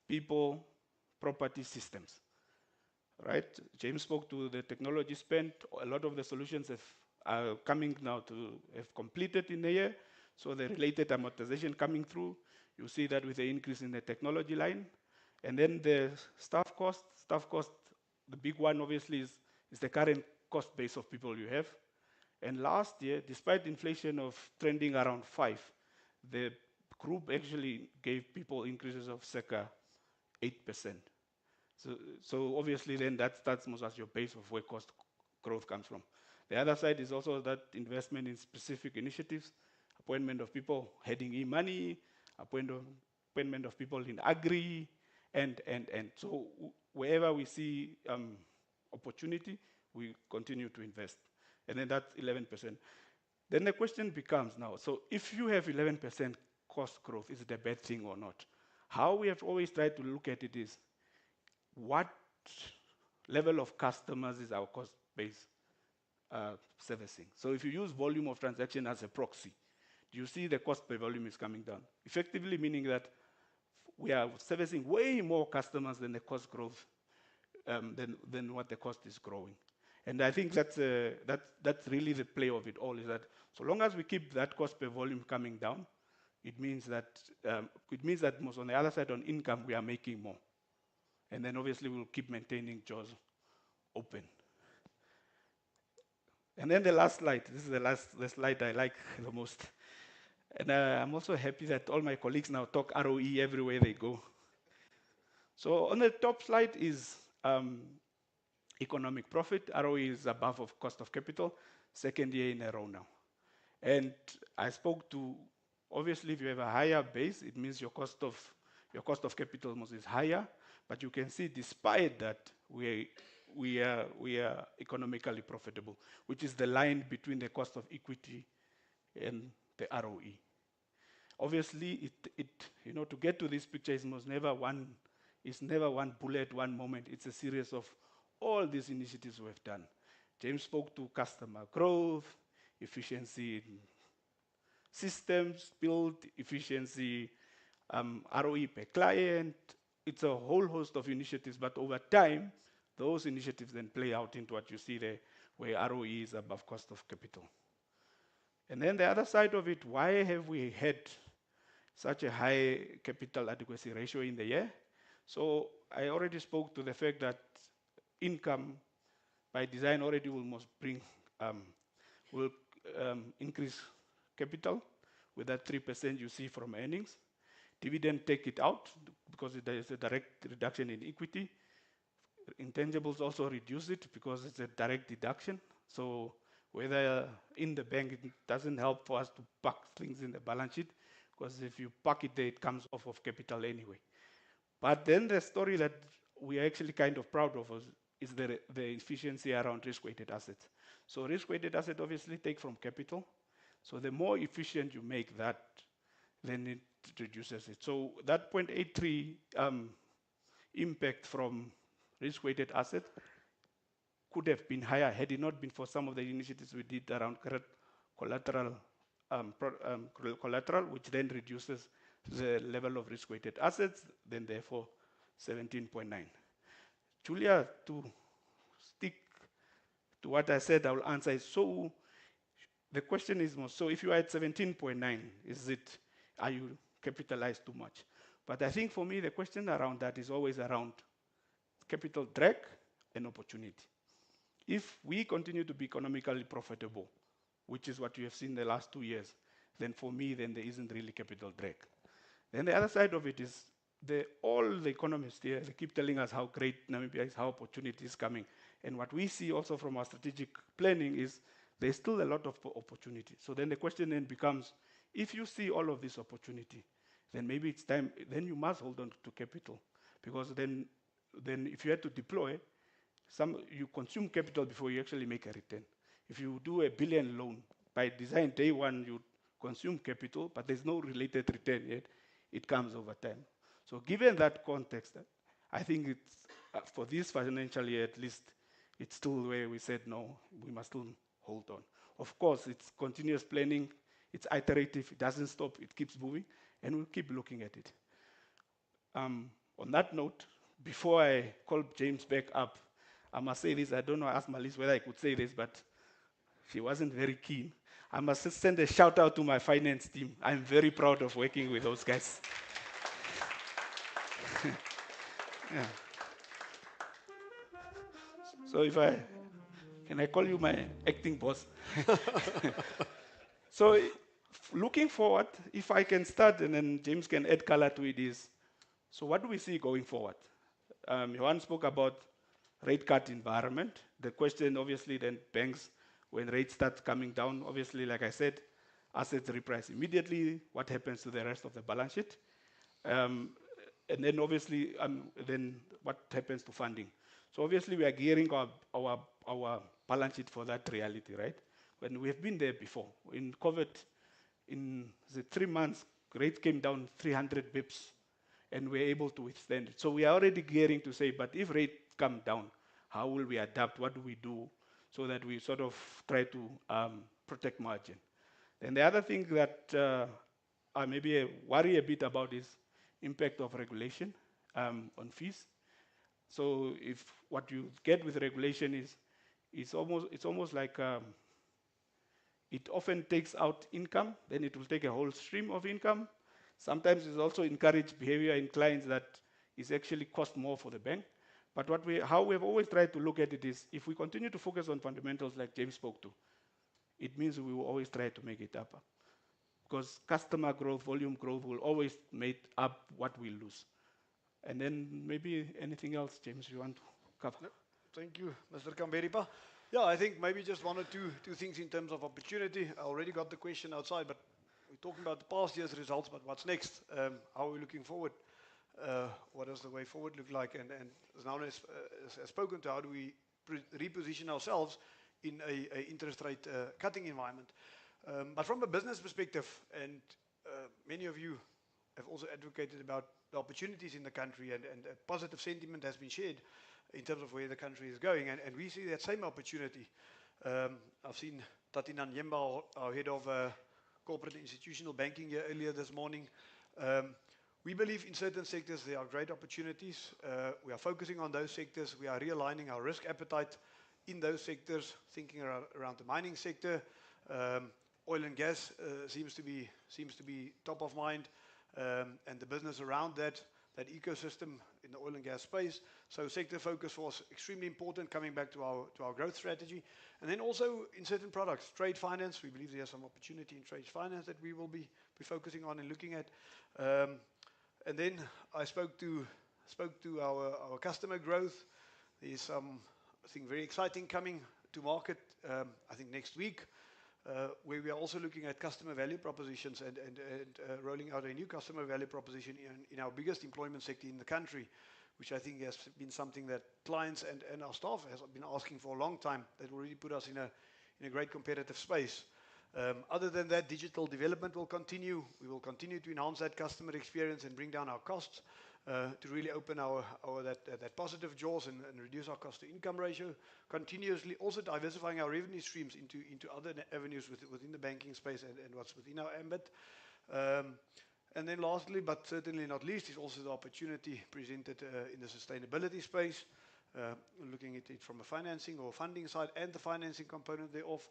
people, property, systems. Right? James spoke to the technology spent. A lot of the solutions are coming now to have completed in a year. So the related amortization coming through, you see that with the increase in the technology line. And then the staff cost, the big one obviously is the current cost base of people you have. And last year, despite inflation of trending around 5, the group actually gave people increases of circa 8%. So obviously then that's most as your base of where cost growth comes from. The other side is also that investment in specific initiatives, appointment of people heading e-money, appointment of people in agri, and so wherever we see opportunity, we continue to invest. And then that's 11%. Then the question becomes now, so if you have 11% cost growth, is it a bad thing or not? How we have always tried to look at it is, what level of customers is our cost base servicing? So if you use volume of transaction as a proxy, do you see the cost per volume is coming down? Effectively meaning that we are servicing way more customers than the cost growth, than what the cost is growing. And I think that's really the play of it all, is that so long as we keep that cost per volume coming down, it means that most on the other side on income, we are making more. And then obviously we'll keep maintaining jaws open. And then the last slide, this is the slide I like the most. And I'm also happy that all my colleagues now talk ROE everywhere they go. So on the top slide is economic profit. ROE is above of cost of capital, second year in a row now. And I spoke to, obviously if you have a higher base, it means your cost of capital almost is higher. But you can see, despite that, we are economically profitable, which is the line between the cost of equity and the ROE. Obviously, to get to this picture is never one bullet, one moment. It's a series of all these initiatives we have done. James spoke to customer growth, efficiency in systems, build efficiency, ROE per client. It's a whole host of initiatives, but over time, those initiatives then play out into what you see there, where ROE is above cost of capital. And then the other side of it, why have we had such a high capital adequacy ratio in the year? So I already spoke to the fact that income by design already will must bring will increase capital with that 3% you see from earnings. Dividend, take it out because there is a direct reduction in equity. Intangibles also reduce it because it's a direct deduction. So whether in the bank, it doesn't help for us to park things in the balance sheet, because if you park it there, it comes off of capital anyway. But then the story that we are actually kind of proud of is the efficiency around risk-weighted assets. So risk-weighted asset obviously take from capital. So the more efficient you make that, then it reduces it. So that 0.83 impact from risk-weighted asset could have been higher had it not been for some of the initiatives we did around collateral, which then reduces the level of risk-weighted assets, then therefore 17.9. Julia, to stick to what I said, I will answer is, so the question is more, so if you are at 17.9, are you capitalized too much? But I think for me, the question around that is always around capital drag and opportunity. If we continue to be economically profitable, which is what you have seen the last 2 years, then for me, then there isn't really capital drag. Then the other side of it is all the economists here, they keep telling us how great Namibia is, how opportunity is coming. And what we see also from our strategic planning is there's still a lot of opportunity. So then the question then becomes, if you see all of this opportunity, then maybe it's time, then you must hold on to capital. Because then if you had to deploy, you consume capital before you actually make a return. If you do a billion loan, by design, day one, you consume capital, but there's no related return yet. It comes over time. So given that context, I think it's, for this financial year at least, it's still where we said, no, we must still hold on. Of course, it's continuous planning, it's iterative, it doesn't stop, it keeps moving, and we'll keep looking at it. On that note, before I call James back up, I must say this, I don't know, I asked Malise whether I could say this, but she wasn't very keen. I must send a shout out to my finance team. I'm very proud of working with those guys. Yeah. So can I call you my acting boss? So looking forward, if I can start and then James can add color to it is, so what do we see going forward? Johan spoke about rate cut environment. The question obviously then banks, when rates start coming down, obviously, like I said, assets reprice immediately. What happens to the rest of the balance sheet? And then obviously, then what happens to funding? So obviously, we are gearing our balance sheet for that reality, right? When we have been there before. In COVID, in the 3 months, rate came down 300 bips, and we're able to withstand it. So we are already gearing to say, but if rates come down, how will we adapt? What do we do? So that we sort of try to protect margin. And the other thing that I maybe worry a bit about is impact of regulation on fees. So if what you get with regulation is, it's almost like it often takes out income, then it will take a whole stream of income. Sometimes it also encourage behavior in clients that is actually cost more for the bank. But how we have always tried to look at it is, if we continue to focus on fundamentals like James spoke to, it means we will always try to make it up. Because customer growth, volume growth will always make up what we lose. And then maybe anything else, James, you want to cover? No, thank you, Mr. Kamberipa. Yeah, I think maybe just one or two things in terms of opportunity. I already got the question outside, but we're talking about the past year's results, but what's next? How are we looking forward? What does the way forward look like? And as now has spoken to, how do we reposition ourselves in a interest rate cutting environment? But from a business perspective, and many of you have also advocated about the opportunities in the country, and a positive sentiment has been shared in terms of where the country is going, and we see that same opportunity. I've seen Tatina Nyemba, our head of corporate institutional banking here earlier this morning. We believe in certain sectors there are great opportunities. We are focusing on those sectors. We are realigning our risk appetite in those sectors, thinking around the mining sector. Oil and gas seems to be top of mind, and the business around that. that ecosystem in the oil and gas space. So sector focus was extremely important, coming back to our growth strategy. And then also in certain products, trade finance, we believe there's some opportunity in trade finance that we will be focusing on and looking at. And then I spoke to our customer growth. There's some, I think, very exciting coming to market, I think next week, where we are also looking at customer value propositions and rolling out a new customer value proposition in our biggest employment sector in the country, which I think has been something that clients and our staff has been asking for a long time. That will really put us in a great competitive space. Other than that, digital development will continue. We will continue to enhance that customer experience and bring down our costs to really open that positive jaws and reduce our cost to income ratio. Continuously also diversifying our revenue streams into other avenues within the banking space and what's within our ambit. And then lastly, but certainly not least, is also the opportunity presented in the sustainability space, looking at it from a financing or funding side and the financing component thereof.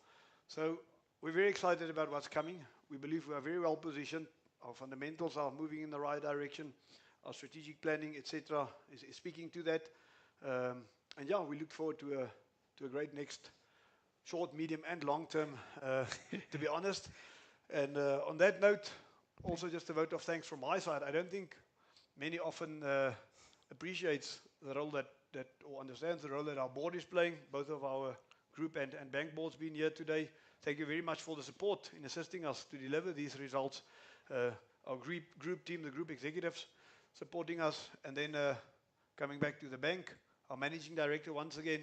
So we're very excited about what's coming. We believe we are very well positioned. Our fundamentals are moving in the right direction. Our strategic planning, etc., is speaking to that. And yeah, we look forward to a great next short, medium, and long term, to be honest. And on that note, also just a vote of thanks from my side. I don't think many often appreciates the role that or understands the role that our board is playing. Both of our group and bank boards being here today. Thank you very much for the support in assisting us to deliver these results. Our group team, the group executives, supporting us, and then coming back to the bank, our managing director once again,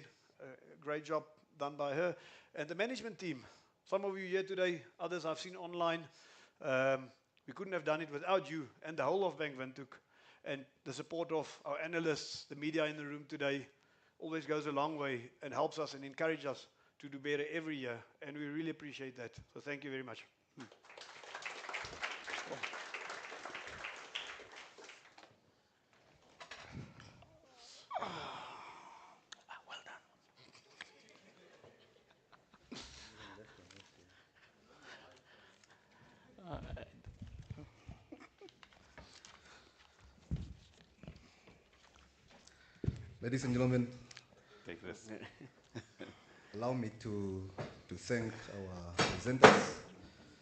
great job done by her, and the management team. Some of you here today, others I've seen online. We couldn't have done it without you and the whole of Bank Windhoek, and the support of our analysts, the media in the room today, always goes a long way and helps us and encourages us to do better every year, and we really appreciate that. So thank you very much. Ladies and gentlemen, Take this. allow me to thank our presenters.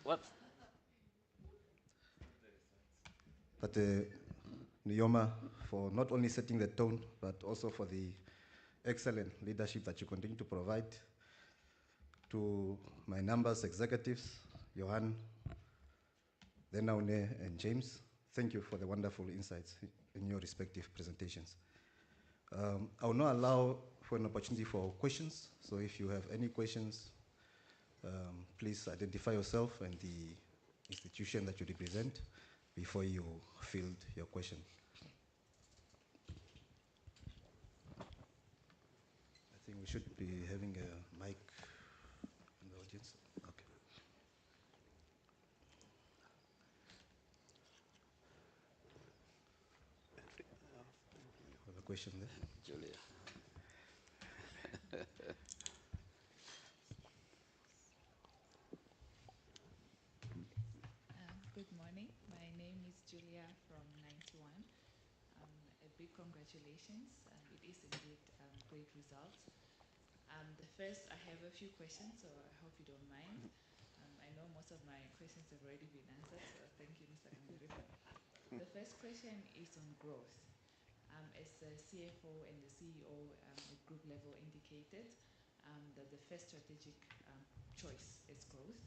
What? But Nyoma, for not only setting the tone, but also for the excellent leadership that you continue to provide. To my numbers executives, Johan, Denaune, and James, thank you for the wonderful insights in your respective presentations. I will now allow for an opportunity for questions. So if you have any questions, please identify yourself and the institution that you represent before you field your question. I think we should be having a mic in the audience. Okay. Have a question there? Julia. Good morning. My name is Julia from 91. A big congratulations. It is indeed great results. The first, I have a few questions, so I hope you don't mind. I know most of my questions have already been answered, so thank you, Mr. Kamiripa. The first question is on growth. As the CFO and the CEO at group level indicated, that the first strategic choice is growth,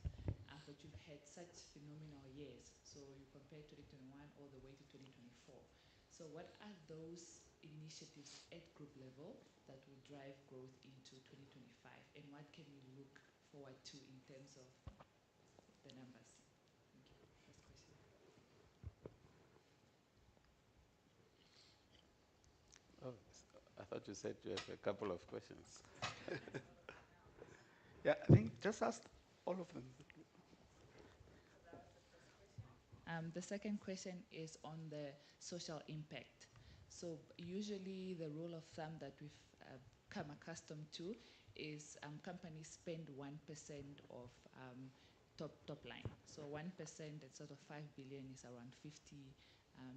but you've had such phenomenal years. So you compare 2021 all the way to 2024. So what are those initiatives at group level that will drive growth into 2025? And what can we look forward to in terms of the numbers? Thank you. First question. Oh, I thought you said you have a couple of questions. Yeah, I think just ask all of them. The second question is on the social impact. So usually the rule of thumb that we've come accustomed to is companies spend 1% of top line. So 1% at sort of 5 billion is around 50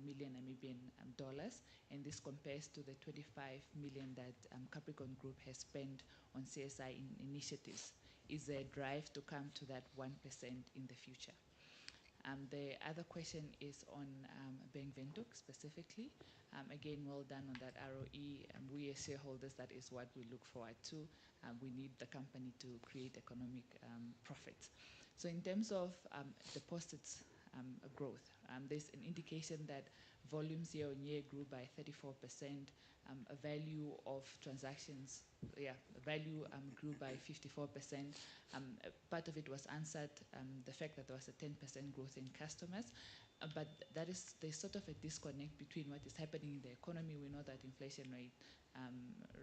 million Namibian dollars, and this compares to the 25 million that Capricorn Group has spent on CSI initiatives. Is there a drive to come to that 1% in the future? The other question is on Bank Windhoek specifically. Again, well done on that ROE. We as shareholders, that is what we look forward to. We need the company to create economic profits. So in terms of deposits growth, there's an indication that volumes year on year grew by 34%. A value of transactions, value grew by 54%. Part of it was answered, the fact that there was a 10% growth in customers. But there's sort of a disconnect between what is happening in the economy. We know that inflation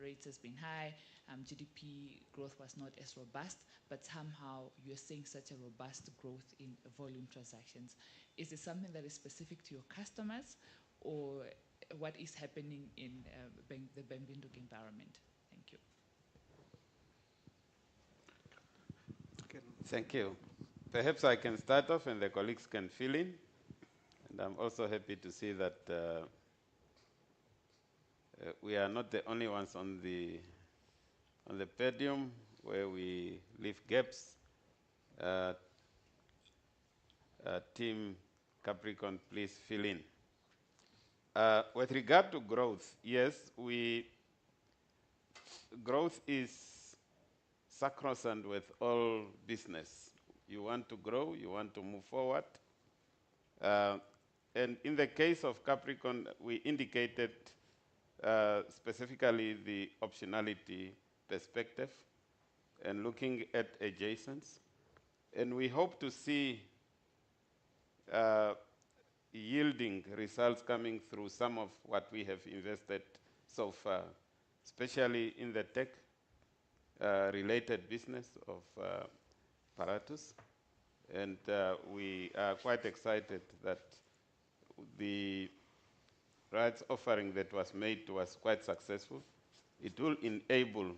rates has been high, GDP growth was not as robust, but somehow you're seeing such a robust growth in volume transactions. Is it something that is specific to your customers, or what is happening in the Bank Windhoek environment? Thank you. Thank you. Perhaps I can start off and the colleagues can fill in. And I'm also happy to see that we are not the only ones on the podium where we leave gaps. Team Capricorn, please fill in. With regard to growth, yes, growth is sacrosanct with all business. You want to grow, you want to move forward. And in the case of Capricorn, we indicated specifically the optionality perspective and looking at adjacents. And we hope to see yielding results coming through some of what we have invested so far, especially in the tech related business of Paratus. And we are quite excited that the rights offering that was made was quite successful. It will enable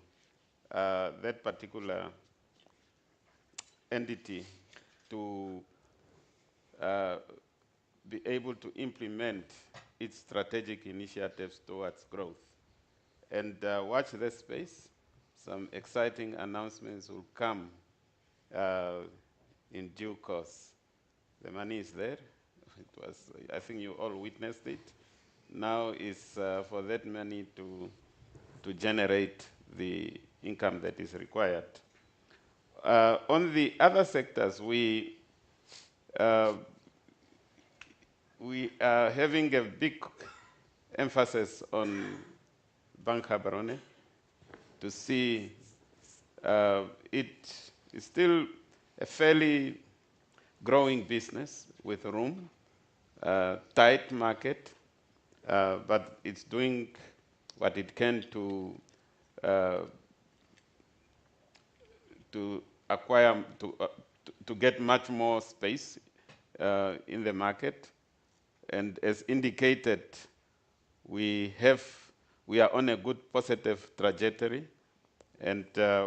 that particular entity to be able to implement its strategic initiatives towards growth. And watch this space. Some exciting announcements will come in due course. The money is there. It was, I think you all witnessed it. Now is for that money to generate the income that is required. On the other sectors, we are having a big emphasis on Bank Gaborone to see it is still a fairly growing business with room, tight market, but it's doing what it can to acquire, to get much more space in the market. And as indicated, we are on a good positive trajectory, and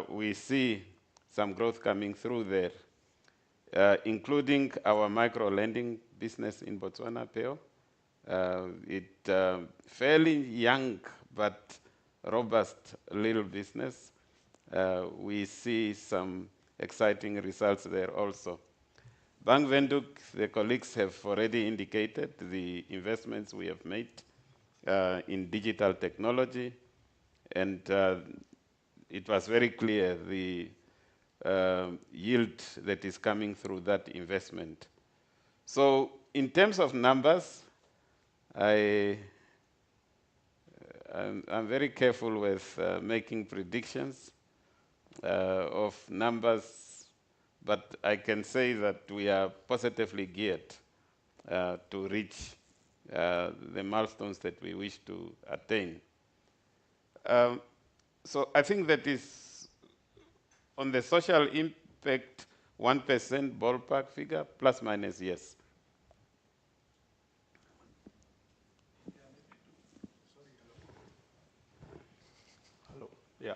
we see some growth coming through there, including our micro-lending business in Botswana, Peo. Fairly young but robust little business. We see some exciting results there also. Bank Windhoek, the colleagues have already indicated the investments we have made in digital technology, and it was very clear the yield that is coming through that investment. So in terms of numbers, I'm very careful with making predictions of numbers, but I can say that we are positively geared to reach the milestones that we wish to attain. So I think that is on the social impact, 1% ballpark figure, plus minus, yes. Hello. Yeah.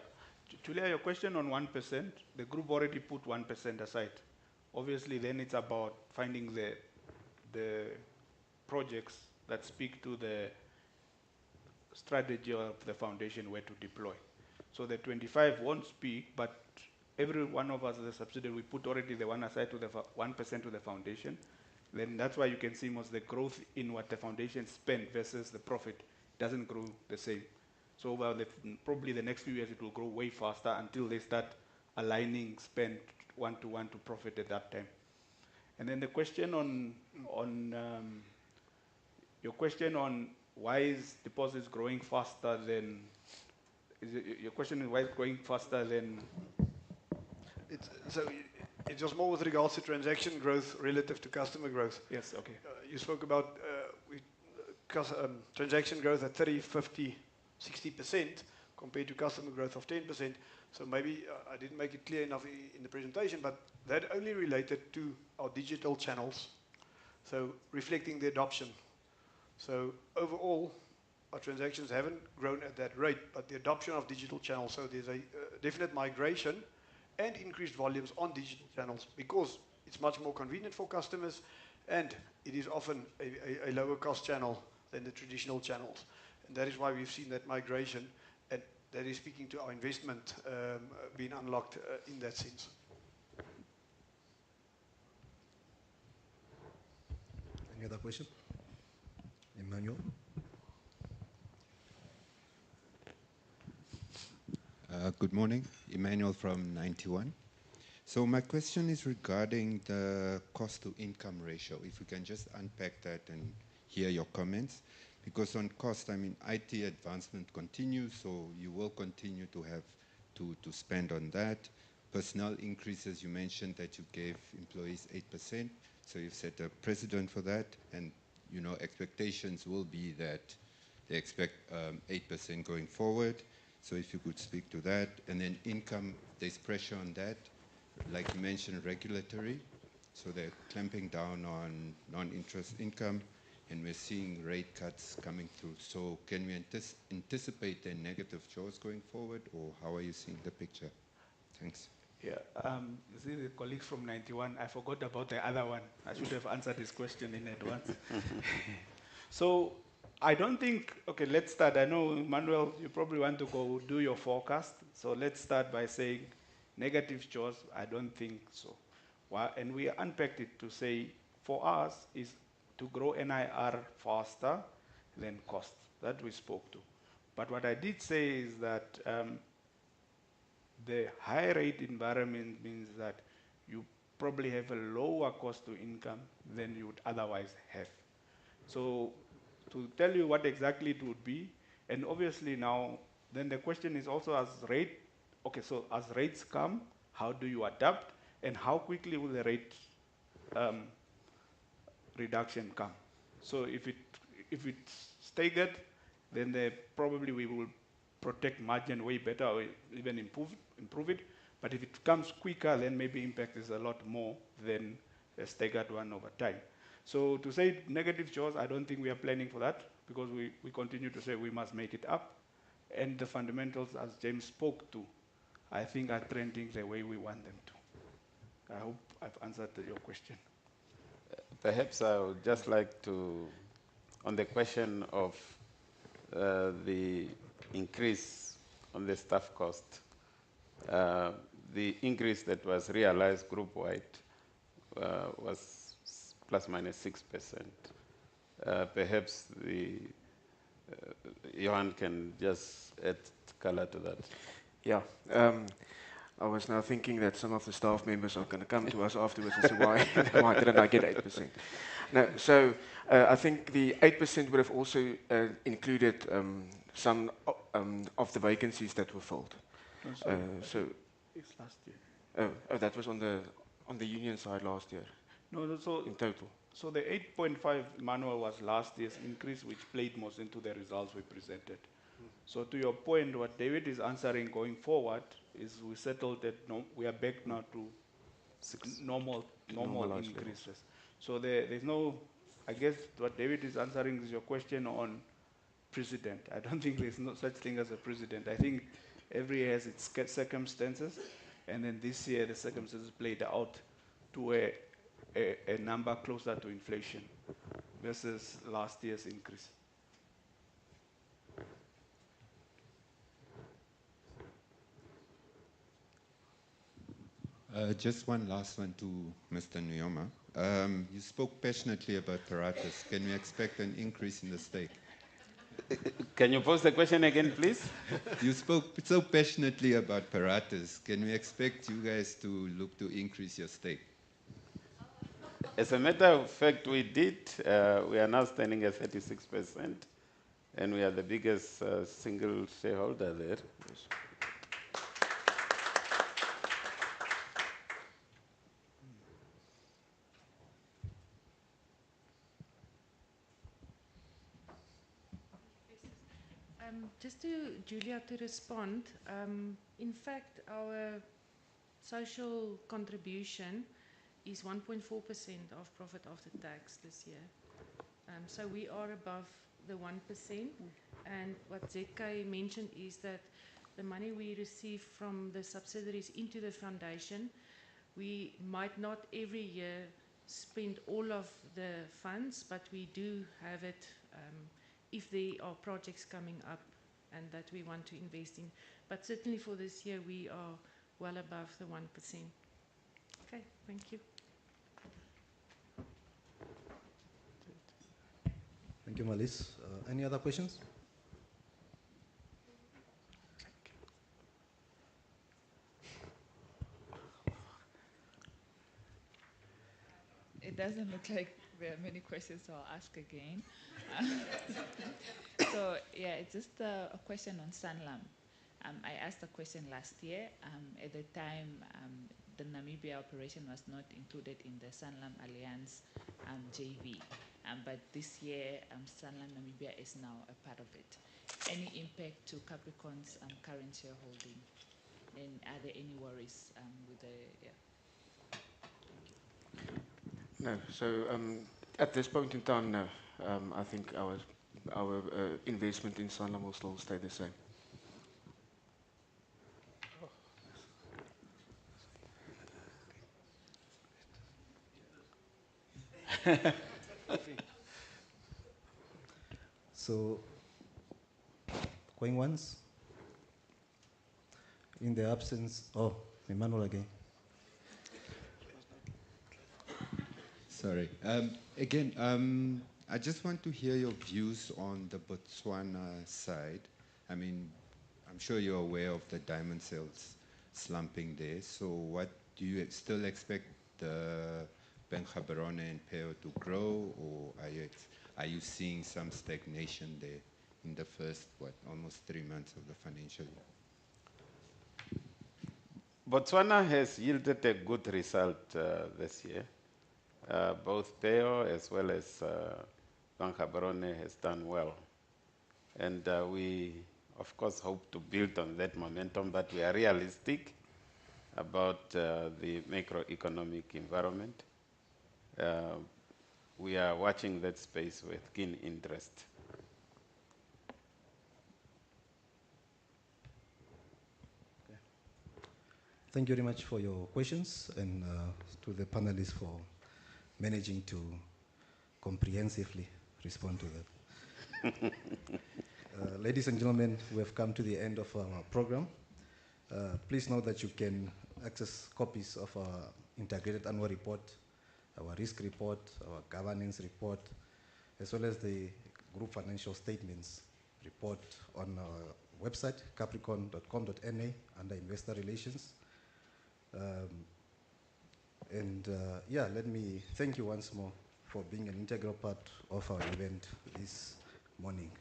Julia, your question on 1%, the group already put 1% aside. Obviously, then it's about finding the projects that speak to the strategy of the foundation where to deploy. So the 25 won't speak, but every one of us as a subsidiary, we put already the one aside to the 1% to the foundation. Then that's why you can see most the growth in what the foundation spent versus the profit doesn't grow the same. So over probably the next few years, it will grow way faster until they start aligning spend one-to-one to profit at that time. And then the question on your question on why is deposits growing faster than, your question is why it's growing faster than? It was more with regards to transaction growth relative to customer growth. Yes, okay. You spoke about transaction growth at 30, 50, 60% compared to customer growth of 10%. So maybe I didn't make it clear enough in the presentation, but that only related to our digital channels, so reflecting the adoption. So overall, our transactions haven't grown at that rate, but the adoption of digital channels, so there's a definite migration and increased volumes on digital channels because it's much more convenient for customers and it is often a lower cost channel than the traditional channels. And that is why we've seen that migration, and that is speaking to our investment being unlocked in that sense. Any other question? Emmanuel? Good morning, Emmanuel from 91. So my question is regarding the cost to income ratio. If we can just unpack that and hear your comments. Because on cost, I mean, IT advancement continues, so you will continue to have to spend on that. Personnel increases, you mentioned that you gave employees 8%, so you've set a precedent for that, and you know, expectations will be that they expect 8% going forward. So if you could speak to that. And then income, there's pressure on that. Like you mentioned, regulatory. So they're clamping down on non-interest income, and we're seeing rate cuts coming through. So can we anticipate a negative jaws going forward, or how are you seeing the picture? Thanks. Yeah, you see the colleagues from 91, I forgot about the other one. I should have answered this question in advance. So I don't think, okay, let's start. I know, Manuel, you probably want to go do your forecast. So let's start by saying negative jaws, I don't think so. And we unpacked it to say, for us, is to grow NIR faster than cost. That we spoke to. But what I did say is that the high rate environment means that you probably have a lower cost to income than you would otherwise have. So to tell you what exactly it would be, and obviously now, then the question is also as rates come, how do you adapt, and how quickly will the rate reduction come? So if it's staggered, then probably we will protect margin way better or even improve it. But if it comes quicker, then maybe impact is a lot more than a staggered one over time. So to say negative jaws, I don't think we are planning for that because we continue to say we must make it up. And the fundamentals, as James spoke to, I think are trending the way we want them to. I hope I've answered your question. Perhaps I would just like to, on the question of the increase on the staff cost, the increase that was realized group-wide was plus minus 6%. Perhaps Johan can just add color to that. Yeah. I was now thinking that some of the staff members are going to come to us afterwards and say, why didn't I get 8%? No, so I think the 8% would have also included some of the vacancies that were filled. So it's last year. Oh, that was on the union side last year. No, so in total. So the 8.5 manual was last year's increase, which played most into the results we presented. So to your point, what David is answering going forward is we settled that we are back now to normal increases. Levels. So there's no, I guess what David is answering is your question on precedent. I don't think there's no such thing as a precedent. I think every year has its circumstances, and then this year the circumstances played out to a number closer to inflation. versus last year's increase. Just one last one to Mr. Nyoma. You spoke passionately about Paratus. Can we expect an increase in the stake? Can you pose the question again, please? You spoke so passionately about Paratus. Can we expect you guys to look to increase your stake? As a matter of fact, we did. We are now standing at 36%, and we are the biggest single shareholder there. Yes. Just to Julia to respond, in fact, our social contribution is 1.4% of profit after tax this year. So we are above the 1%. And what ZK mentioned is that the money we receive from the subsidiaries into the foundation, we might not every year spend all of the funds, but we do have it if there are projects coming up and that we want to invest in. But certainly for this year, we are well above the 1%. Okay, thank you. Thank you, Malis. Any other questions? It doesn't look like there are many questions, so I'll ask again. So, yeah, it's just a question on Sanlam. I asked a question last year. At the time, the Namibia operation was not included in the Sanlam Alliance JV. But this year, Sanlam Namibia is now a part of it. Any impact to Capricorn's current shareholding? And are there any worries with the... Yeah. No. So at this point in time, no. I think our investment in Sanlam will still stay the same. So, going once? In the absence, oh, Emmanuel again. Sorry. Again, I just want to hear your views on the Botswana side. I mean, I'm sure you're aware of the diamond sales slumping there. So what do you still expect the Benchaberone and Peo to grow, or are you seeing some stagnation there in the first, almost 3 months of the financial year? Botswana has yielded a good result this year. Both Peo as well as Benchaberone has done well. And we, of course, hope to build on that momentum, but we are realistic about the macroeconomic environment. We are watching that space with keen interest. Okay. Thank you very much for your questions, and to the panelists for managing to comprehensively respond to that. Ladies and gentlemen, we have come to the end of our program. Please note that you can access copies of our integrated annual report, our risk report, our governance report, as well as the group financial statements report on our website, capricorn.com.na, under Investor Relations. Yeah, let me thank you once more for being an integral part of our event this morning.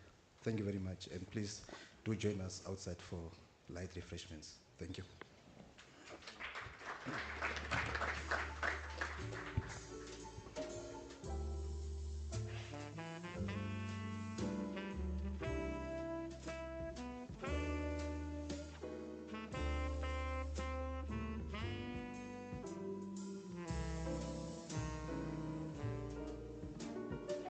Thank you very much, and please do join us outside for light refreshments. Thank you.